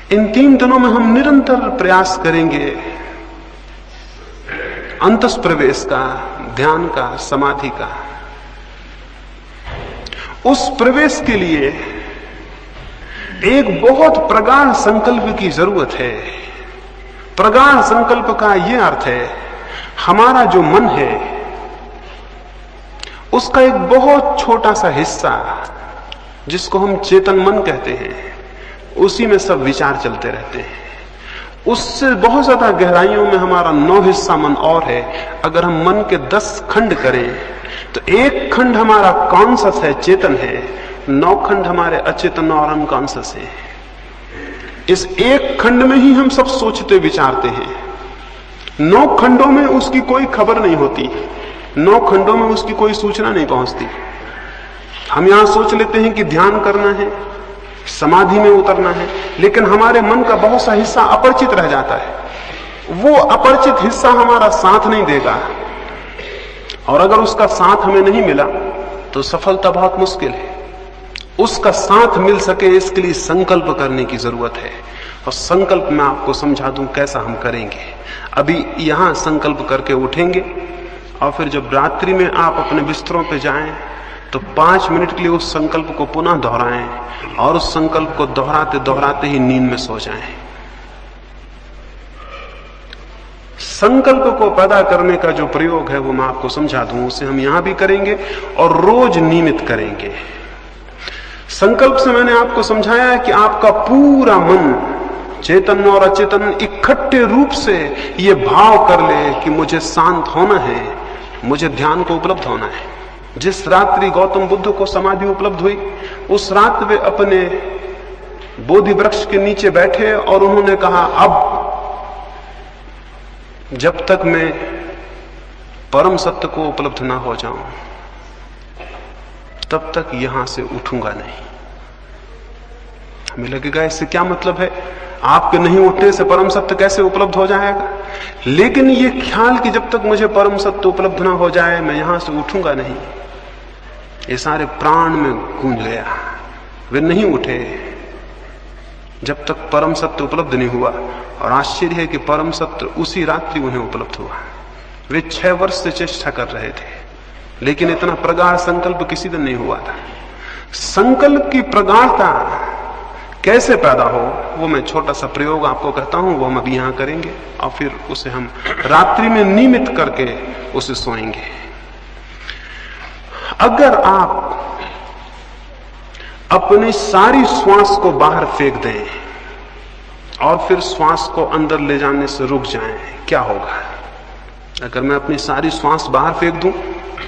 इन 3 दिनों में हम निरंतर प्रयास करेंगे अंतस प्रवेश का, ध्यान का, समाधि का। उस प्रवेश के लिए एक बहुत प्रगाढ़ संकल्प की जरूरत है। प्रगाढ़ संकल्प का यह अर्थ है, हमारा जो मन है उसका एक बहुत छोटा सा हिस्सा, जिसको हम चेतन मन कहते हैं, उसी में सब विचार चलते रहते हैं। उससे बहुत ज्यादा गहराइयों में हमारा 9 हिस्सा मन और है। अगर हम मन के 10 खंड करें तो एक खंड हमारा कॉन्शस है, चेतन है, 9 खंड हमारे अचेतन और अनकॉन्शस है। इस एक खंड में ही हम सब सोचते विचारते हैं। 9 खंडों में उसकी कोई खबर नहीं होती, 9 खंडों में उसकी कोई सूचना नहीं पहुंचती। हम यहां सोच लेते हैं कि ध्यान करना है, समाधि में उतरना है, लेकिन हमारे मन का बहुत सा हिस्सा अपरिचित रह जाता है। वो अपरिचित हिस्सा हमारा साथ नहीं देगा, और अगर उसका साथ हमें नहीं मिला तो सफलता बहुत मुश्किल है। उसका साथ मिल सके इसके लिए संकल्प करने की जरूरत है, और संकल्प मैं आपको समझा दूं कैसा हम करेंगे। अभी यहां संकल्प करके उठेंगे, और फिर जब रात्रि में आप अपने बिस्तरों पे जाएं तो 5 मिनट के लिए उस संकल्प को पुनः दोहराएं, और उस संकल्प को दोहराते दोहराते ही नींद में सो जाएं। संकल्प को पैदा करने का जो प्रयोग है वो मैं आपको समझा दूं, उसे हम यहां भी करेंगे और रोज नियमित करेंगे। संकल्प से मैंने आपको समझाया है कि आपका पूरा मन, चेतन और अचेतन, इकट्ठे रूप से ये भाव कर ले कि मुझे शांत होना है, मुझे ध्यान को उपलब्ध होना है। जिस रात्रि गौतम बुद्ध को समाधि उपलब्ध हुई, उस रात वे अपने बोधि वृक्ष के नीचे बैठे और उन्होंने कहा, अब जब तक मैं परम सत्य को उपलब्ध ना हो जाऊं तब तक यहां से उठूंगा नहीं। हमें लगेगा इससे क्या मतलब है, आपके नहीं उठने से परम सत्य कैसे उपलब्ध हो जाएगा? लेकिन ये ख्याल कि जब तक मुझे परम सत्य उपलब्ध ना हो जाए मैं यहां से उठूंगा नहीं, ये सारे प्राण में गूंज गया। वे नहीं उठे जब तक परम सत्य उपलब्ध नहीं हुआ, और आश्चर्य है कि परम सत्य उसी रात्रि उन्हें उपलब्ध हुआ। वे 6 वर्ष से चेष्टा कर रहे थे, लेकिन इतना प्रगाढ़ संकल्प किसी दिन नहीं हुआ था। संकल्प की प्रगाढ़ता कैसे पैदा हो, वो मैं छोटा सा प्रयोग आपको कहता हूं, वो हम अभी यहां करेंगे, और फिर उसे हम रात्रि में नियमित करके उसे सोएंगे। अगर आप अपनी सारी श्वास को बाहर फेंक दें और फिर श्वास को अंदर ले जाने से रुक जाएं, क्या होगा? अगर मैं अपनी सारी श्वास बाहर फेंक दूं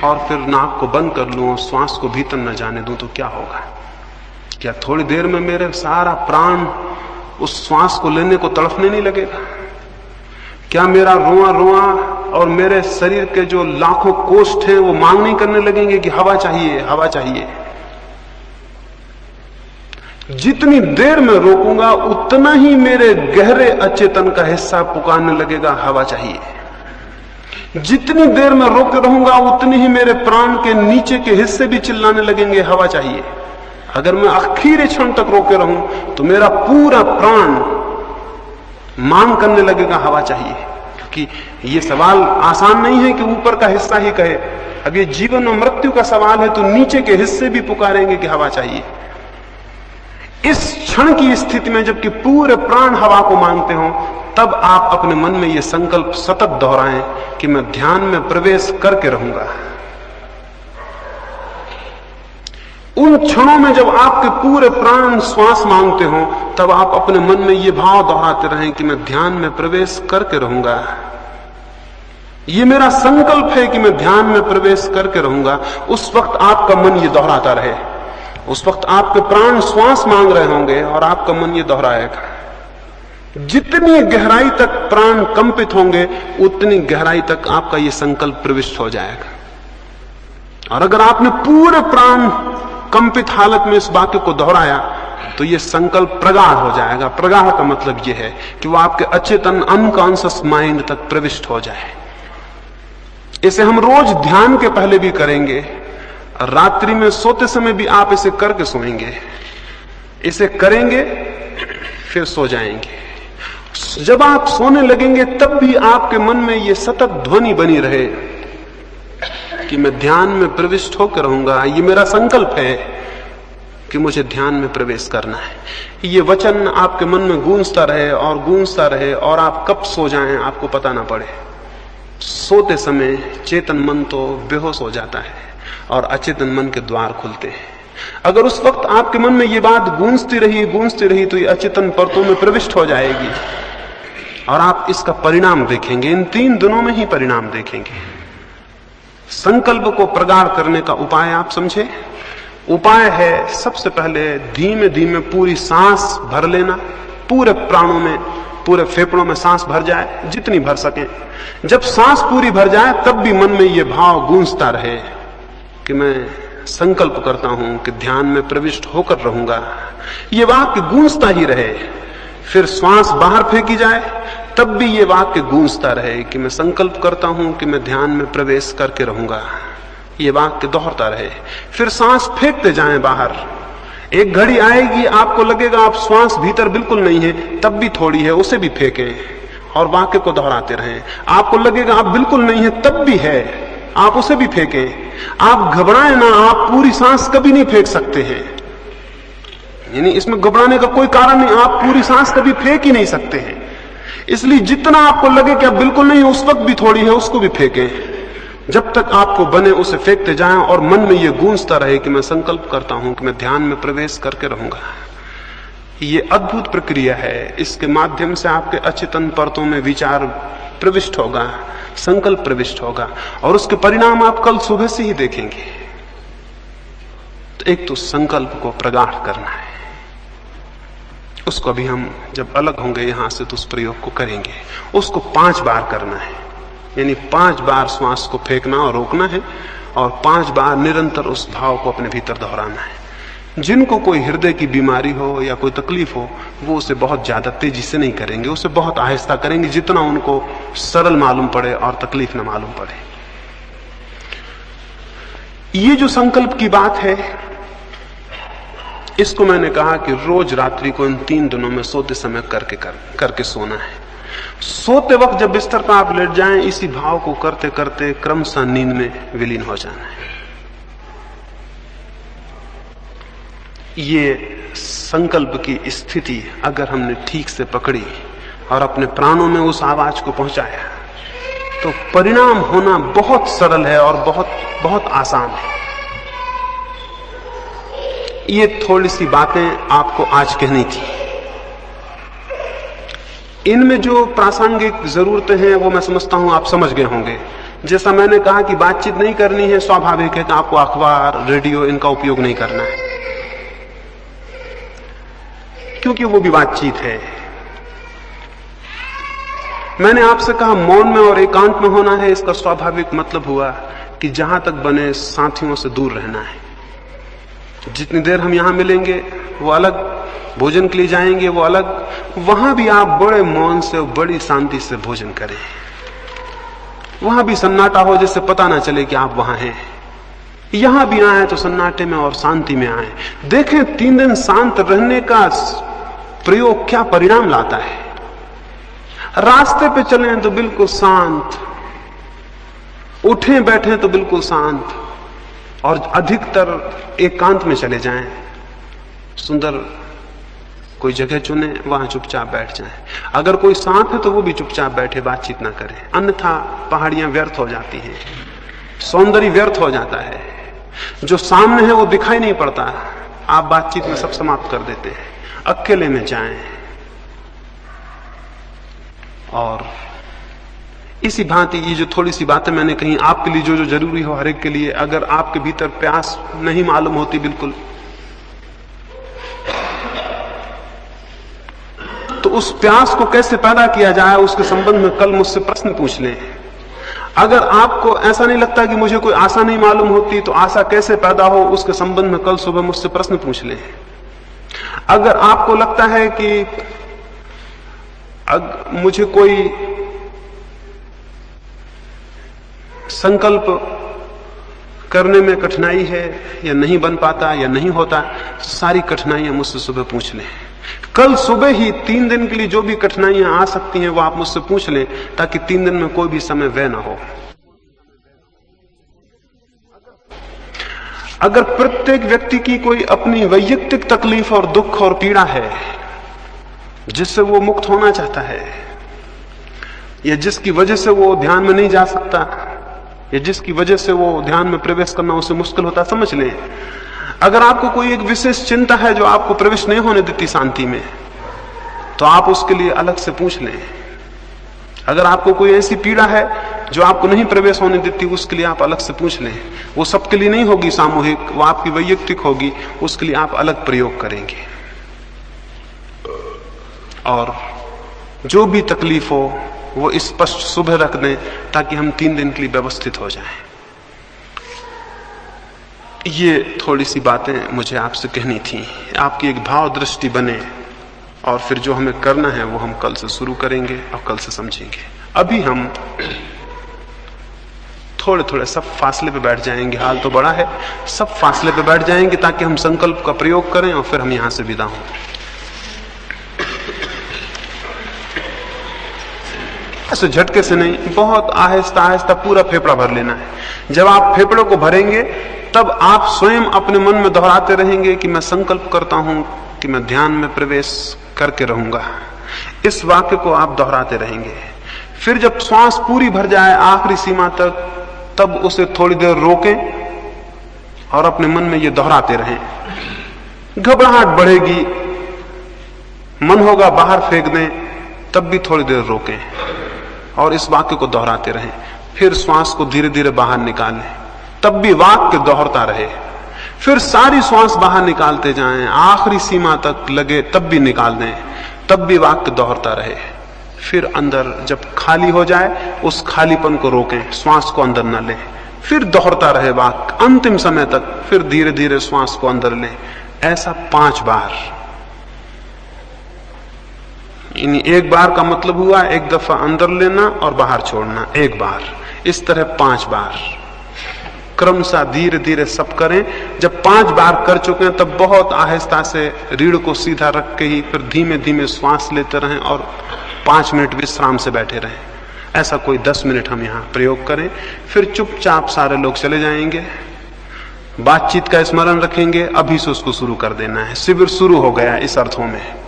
और फिर नाक को बंद कर लूं और श्वास को भीतर न जाने दूं तो क्या होगा? क्या थोड़ी देर में मेरे सारा प्राण उस श्वास को लेने को तड़फने नहीं लगेगा? क्या मेरा रोआ रोआ और मेरे शरीर के जो लाखों कोष्ठ हैं वो मांग नहीं करने लगेंगे कि हवा चाहिए, हवा चाहिए? जितनी देर में रोकूंगा उतना ही मेरे गहरे अचेतन का हिस्सा पुकारने लगेगा, हवा चाहिए। जितनी देर में रोके रहूंगा उतनी ही मेरे प्राण के नीचे के हिस्से भी चिल्लाने लगेंगे, हवा चाहिए। अगर मैं आखिरी क्षण तक रोके रहूं तो मेरा पूरा प्राण मांग करने लगेगा, हवा चाहिए। क्योंकि ये सवाल आसान नहीं है कि ऊपर का हिस्सा ही कहे। अब ये जीवन और मृत्यु का सवाल है तो नीचे के हिस्से भी पुकारेंगे कि हवा चाहिए। इस क्षण की स्थिति में जबकि पूरे प्राण हवा को मांगते हो, तब आप अपने मन में यह संकल्प सतत दोहराएं कि मैं ध्यान में प्रवेश करके रहूंगा। उन क्षणों में जब आपके पूरे प्राण श्वास मांगते हो, तब आप अपने मन में यह भाव दोहराते रहें कि मैं ध्यान में प्रवेश करके रहूंगा। यह मेरा संकल्प है कि मैं ध्यान में प्रवेश करके रहूंगा। उस वक्त आपका मन यह दोहराता रहे। उस वक्त आपके प्राण श्वास मांग रहे होंगे और आपका मन ये दोहराएगा। जितनी गहराई तक प्राण कंपित होंगे उतनी गहराई तक आपका ये संकल्प प्रविष्ट हो जाएगा। और अगर आपने पूरे प्राण कंपित हालत में इस वाक्य को दोहराया तो ये संकल्प प्रगाढ़ हो जाएगा। प्रगाढ़ का मतलब यह है कि वो आपके अचेतन अनकॉन्शियस माइंड तक प्रविष्ट हो जाए। इसे हम रोज ध्यान के पहले भी करेंगे, रात्रि में सोते समय भी आप इसे करके सोएंगे। इसे करेंगे फिर सो जाएंगे। जब आप सोने लगेंगे तब भी आपके मन में ये सतत ध्वनि बनी रहे कि मैं ध्यान में प्रविष्ट होकर रहूंगा, ये मेरा संकल्प है कि मुझे ध्यान में प्रवेश करना है। ये वचन आपके मन में गूंजता रहे और गूंजता रहे, और आप कब सो जाएं आपको पता ना पड़े। सोते समय चेतन मन तो बेहोश हो जाता है और अचेतन मन के द्वार खुलते हैं। अगर उस वक्त आपके मन में ये बात गूंजती रही तो ये अचेतन परतों में प्रविष्ट हो जाएगी और आप इसका परिणाम देखेंगे। इन 3 दिनों में ही परिणाम देखेंगे। संकल्प को प्रगाढ़ करने का उपाय आप समझे। उपाय है सबसे पहले धीमे धीमे पूरी सांस भर लेना, पूरे प्राणों में, पूरे फेफड़ों में सांस भर जाए जितनी भर सके। जब सांस पूरी भर जाए तब भी मन में यह भाव गूंजता रहे कि मैं संकल्प करता हूं कि ध्यान में प्रविष्ट होकर रहूंगा। ये वाक्य गूंजता ही रहे। फिर श्वास बाहर फेंकी जाए तब भी ये वाक्य गूंजता रहे कि मैं संकल्प करता हूं कि मैं ध्यान में प्रवेश करके रहूंगा। ये वाक्य दोहरता रहे। फिर सांस फेंकते जाएं बाहर। एक घड़ी आएगी आपको लगेगा आप श्वास भीतर बिल्कुल नहीं है, तब भी थोड़ी है, उसे भी फेंकें और वाक्य को दोहराते रहें। आपको लगेगा आप बिल्कुल नहीं है, तब भी है, आप उसे भी फेंकें। आप घबराएं ना, आप पूरी सांस कभी नहीं फेंक सकते हैं। यानी इसमें घबराने का कोई कारण नहीं, आप पूरी सांस कभी फेंक ही नहीं सकते हैं। इसलिए जितना आपको लगे कि आप बिल्कुल नहीं, उस वक्त भी थोड़ी है, उसको भी फेंकें। जब तक आपको बने उसे फेंकते जाएं और मन में यह गूंजता रहे कि मैं संकल्प करता हूं कि मैं ध्यान में प्रवेश करके रहूंगा। ये अद्भुत प्रक्रिया है। इसके माध्यम से आपके अचेतन परतों में विचार प्रविष्ट होगा, संकल्प प्रविष्ट होगा और उसके परिणाम आप कल सुबह से ही देखेंगे। तो एक तो संकल्प को प्रगाढ़ करना है, उसको अभी हम जब अलग होंगे यहां से तो उस प्रयोग को करेंगे। उसको 5 बार करना है, यानी 5 बार श्वास को फेंकना और रोकना है और 5 बार निरंतर उस भाव को अपने भीतर दोहराना है। जिनको कोई हृदय की बीमारी हो या कोई तकलीफ हो वो उसे बहुत ज्यादा तेजी से नहीं करेंगे, उसे बहुत आहिस्ता करेंगे, जितना उनको सरल मालूम पड़े और तकलीफ न मालूम पड़े। ये जो संकल्प की बात है, इसको मैंने कहा कि रोज रात्रि को इन 3 दिनों में सोते समय करके सोना है। सोते वक्त जब बिस्तर पर आप लेट जाएं, इसी भाव को करते करते क्रमशः नींद में विलीन हो जाना है। ये संकल्प की स्थिति अगर हमने ठीक से पकड़ी और अपने प्राणों में उस आवाज को पहुंचाया तो परिणाम होना बहुत सरल है और बहुत बहुत आसान है। ये थोड़ी सी बातें आपको आज कहनी थी। इनमें जो प्रासंगिक जरूरतें हैं वो मैं समझता हूं आप समझ गए होंगे। जैसा मैंने कहा कि बातचीत नहीं करनी है, स्वाभाविक है कि आपको अखबार, रेडियो इनका उपयोग नहीं करना है, क्योंकि वो भी बातचीत है। मैंने आपसे कहा मौन में और एकांत में होना है। इसका स्वाभाविक मतलब हुआ कि जहां तक बने साथियों से दूर रहना है। जितनी देर हम यहां मिलेंगे वो अलग, भोजन के लिए जाएंगे वो अलग, वहां भी आप बड़े मौन से और बड़ी शांति से भोजन करें। वहां भी सन्नाटा हो जिससे पता ना चले कि आप वहां हैं। यहां भी आए तो सन्नाटे में और शांति में आए। देखें 3 दिन शांत रहने का प्रयोग क्या परिणाम लाता है। रास्ते पे चलें तो बिल्कुल शांत, उठें बैठें तो बिल्कुल शांत, और अधिकतर एकांत में चले जाएं। सुंदर कोई जगह चुने, वहां चुपचाप बैठ जाएं। अगर कोई साथ है तो वो भी चुपचाप बैठे, बातचीत ना करें, अन्यथा पहाड़ियां व्यर्थ हो जाती हैं, सौंदर्य व्यर्थ हो जाता है। जो सामने है वो दिखाई नहीं पड़ता, आप बातचीत में सब समाप्त कर देते हैं। अकेले में जाएं और इसी भांति ये जो थोड़ी सी बातें मैंने कही आपके लिए, जो जरूरी हो हर एक के लिए, अगर आपके भीतर प्यास नहीं मालूम होती बिल्कुल, तो उस प्यास को कैसे पैदा किया जाए उसके संबंध में कल मुझसे प्रश्न पूछ लें। अगर आपको ऐसा नहीं लगता कि मुझे कोई आशा नहीं मालूम होती, तो आशा कैसे पैदा हो उसके संबंध में कल सुबह मुझसे प्रश्न पूछ लें। अगर आपको लगता है कि मुझे कोई संकल्प करने में कठिनाई है या नहीं बन पाता या नहीं होता, सारी कठिनाइयां मुझसे सुबह पूछ लें। कल सुबह ही 3 दिन के लिए जो भी कठिनाइयां आ सकती हैं वो आप मुझसे पूछ लें, ताकि 3 दिन में कोई भी समय व्यय ना हो। अगर प्रत्येक व्यक्ति की कोई अपनी वैयक्तिक तकलीफ और दुख और पीड़ा है जिससे वो मुक्त होना चाहता है, या जिसकी वजह से वो ध्यान में नहीं जा सकता, या जिसकी वजह से वो ध्यान में प्रवेश करना उसे मुश्किल होता, समझ लें, अगर आपको कोई एक विशेष चिंता है जो आपको प्रवेश नहीं होने देती शांति में, तो आप उसके लिए अलग से पूछ लें। अगर आपको कोई ऐसी पीड़ा है जो आपको नहीं प्रवेश होने देती, उसके लिए आप अलग से पूछ लें। वो सबके लिए नहीं होगी सामूहिक, वो आपकी वैयक्तिक होगी, उसके लिए आप अलग प्रयोग करेंगे। और जो भी तकलीफ हो वो स्पष्ट सुबह रख दें, ताकि हम 3 दिन के लिए व्यवस्थित हो जाएं। ये थोड़ी सी बातें मुझे आपसे कहनी थी, आपकी एक भाव दृष्टि बने, और फिर जो हमें करना है वो हम कल से शुरू करेंगे और कल से समझेंगे। अभी हम थोड़े थोड़े सब फासले पे बैठ जाएंगे, हाल तो बड़ा है, सब फासले पे बैठ जाएंगे ताकि हम संकल्प का प्रयोग करें और फिर हम यहां से विदा हों। ऐसे झटके से नहीं, बहुत आहिस्ता आहिस्ता पूरा फेफड़ा भर लेना है। जब आप फेफड़ों को भरेंगे तब आप स्वयं अपने मन में दोहराते रहेंगे कि मैं संकल्प करता हूं कि मैं ध्यान में प्रवेश करके रहूंगा। इस वाक्य को आप दोहराते रहेंगे। फिर जब श्वास पूरी भर जाए आखिरी सीमा तक, तब उसे थोड़ी देर रोकें और अपने मन में ये दोहराते रहें। घबराहट बढ़ेगी, मन होगा बाहर फेंक दें, तब भी थोड़ी देर रोकें और इस वाक्य को दोहराते रहें। फिर श्वास को धीरे धीरे बाहर निकालें, तब भी वाक्य दोहरता रहे। फिर सारी श्वास बाहर निकालते जाएं, आखिरी सीमा तक लगे तब भी निकाल दें, तब भी वाक्य दोहरता रहे। फिर अंदर जब खाली हो जाए उस खालीपन को रोकें, श्वास को अंदर न लें, फिर दोहरता रहे वाक्य अंतिम समय तक। फिर धीरे धीरे श्वास को अंदर लें। ऐसा 5 बार। एक बार का मतलब हुआ एक दफा अंदर लेना और बाहर छोड़ना, एक बार। इस तरह 5 बार क्रमशः धीरे धीरे सब करें। जब 5 बार कर चुके हैं तब बहुत आहिस्ता से रीढ़ को सीधा रख के ही फिर धीमे धीमे श्वास लेते रहें और 5 मिनट विश्राम से बैठे रहें। ऐसा कोई 10 मिनट हम यहाँ प्रयोग करें। फिर चुपचाप सारे लोग चले जाएंगे, बातचीत का स्मरण रखेंगे, अभी से उसको शुरू कर देना है। शिविर शुरू हो गया इस अर्थों में।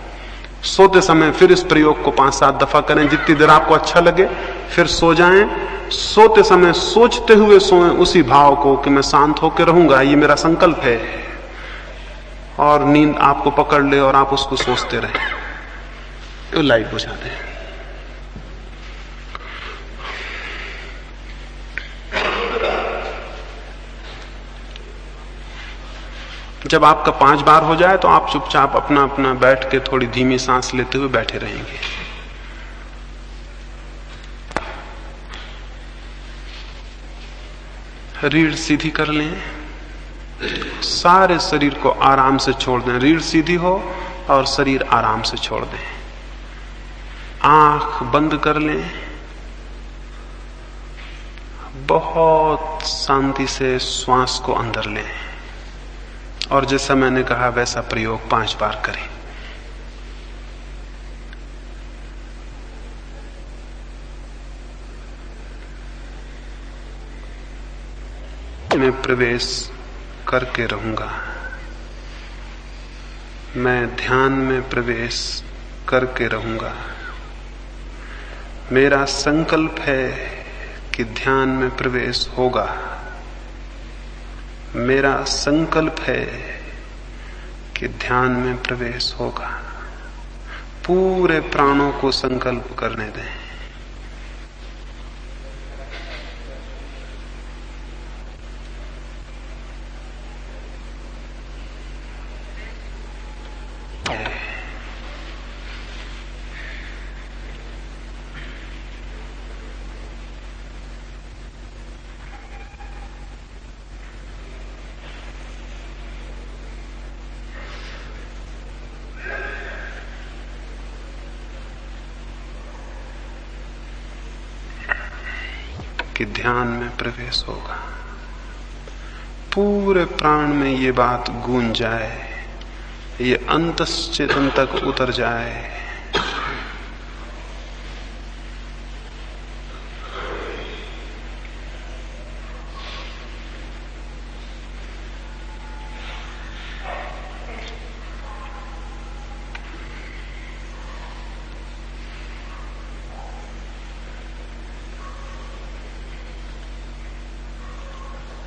सोते समय फिर इस प्रयोग को 5-7 दफा करें, जितनी देर आपको अच्छा लगे। फिर सो जाएं। सोते समय सोचते हुए सोएं उसी भाव को कि मैं शांत होकर रहूंगा, ये मेरा संकल्प है, और नींद आपको पकड़ ले और आप उसको सोचते रहें। लाइट बुझा दें। जब आपका 5 बार हो जाए तो आप चुपचाप अपना अपना बैठ के थोड़ी धीमी सांस लेते हुए बैठे रहेंगे। रीढ़ सीधी कर लें, सारे शरीर को आराम से छोड़ दें। रीढ़ सीधी हो और शरीर आराम से छोड़ दें। आंख बंद कर लें, बहुत शांति से श्वास को अंदर लें, और जैसा मैंने कहा वैसा प्रयोग 5 बार करें। मैं प्रवेश करके रहूंगा, मैं ध्यान में प्रवेश करके रहूंगा। मेरा संकल्प है कि ध्यान में प्रवेश होगा। मेरा संकल्प है कि ध्यान में प्रवेश होगा। पूरे प्राणों को संकल्प करने दें। कि ध्यान में प्रवेश होगा। पूरे प्राण में ये बात गूंज जाए ये अंतश्चेतन तक उतर जाए।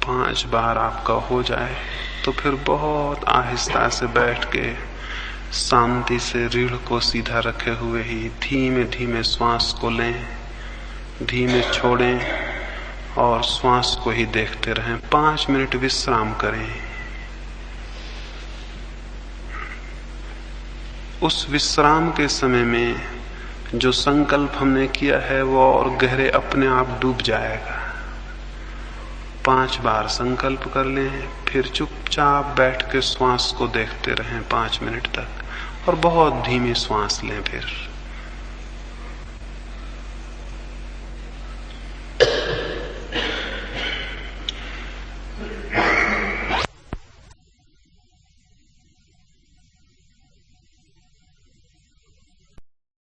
पांच बार आपका हो जाए तो फिर बहुत आहिस्ता से बैठ के शांति से रीढ़ को सीधा रखे हुए ही धीमे धीमे श्वास को लें, धीमे छोड़ें और श्वास को ही देखते रहें। 5 मिनट विश्राम करें। उस विश्राम के समय में जो संकल्प हमने किया है वो और गहरे अपने आप डूब जाएगा। 5 बार संकल्प कर लें, फिर चुपचाप बैठ के श्वास को देखते रहें 5 मिनट तक और बहुत धीमी श्वास लें। फिर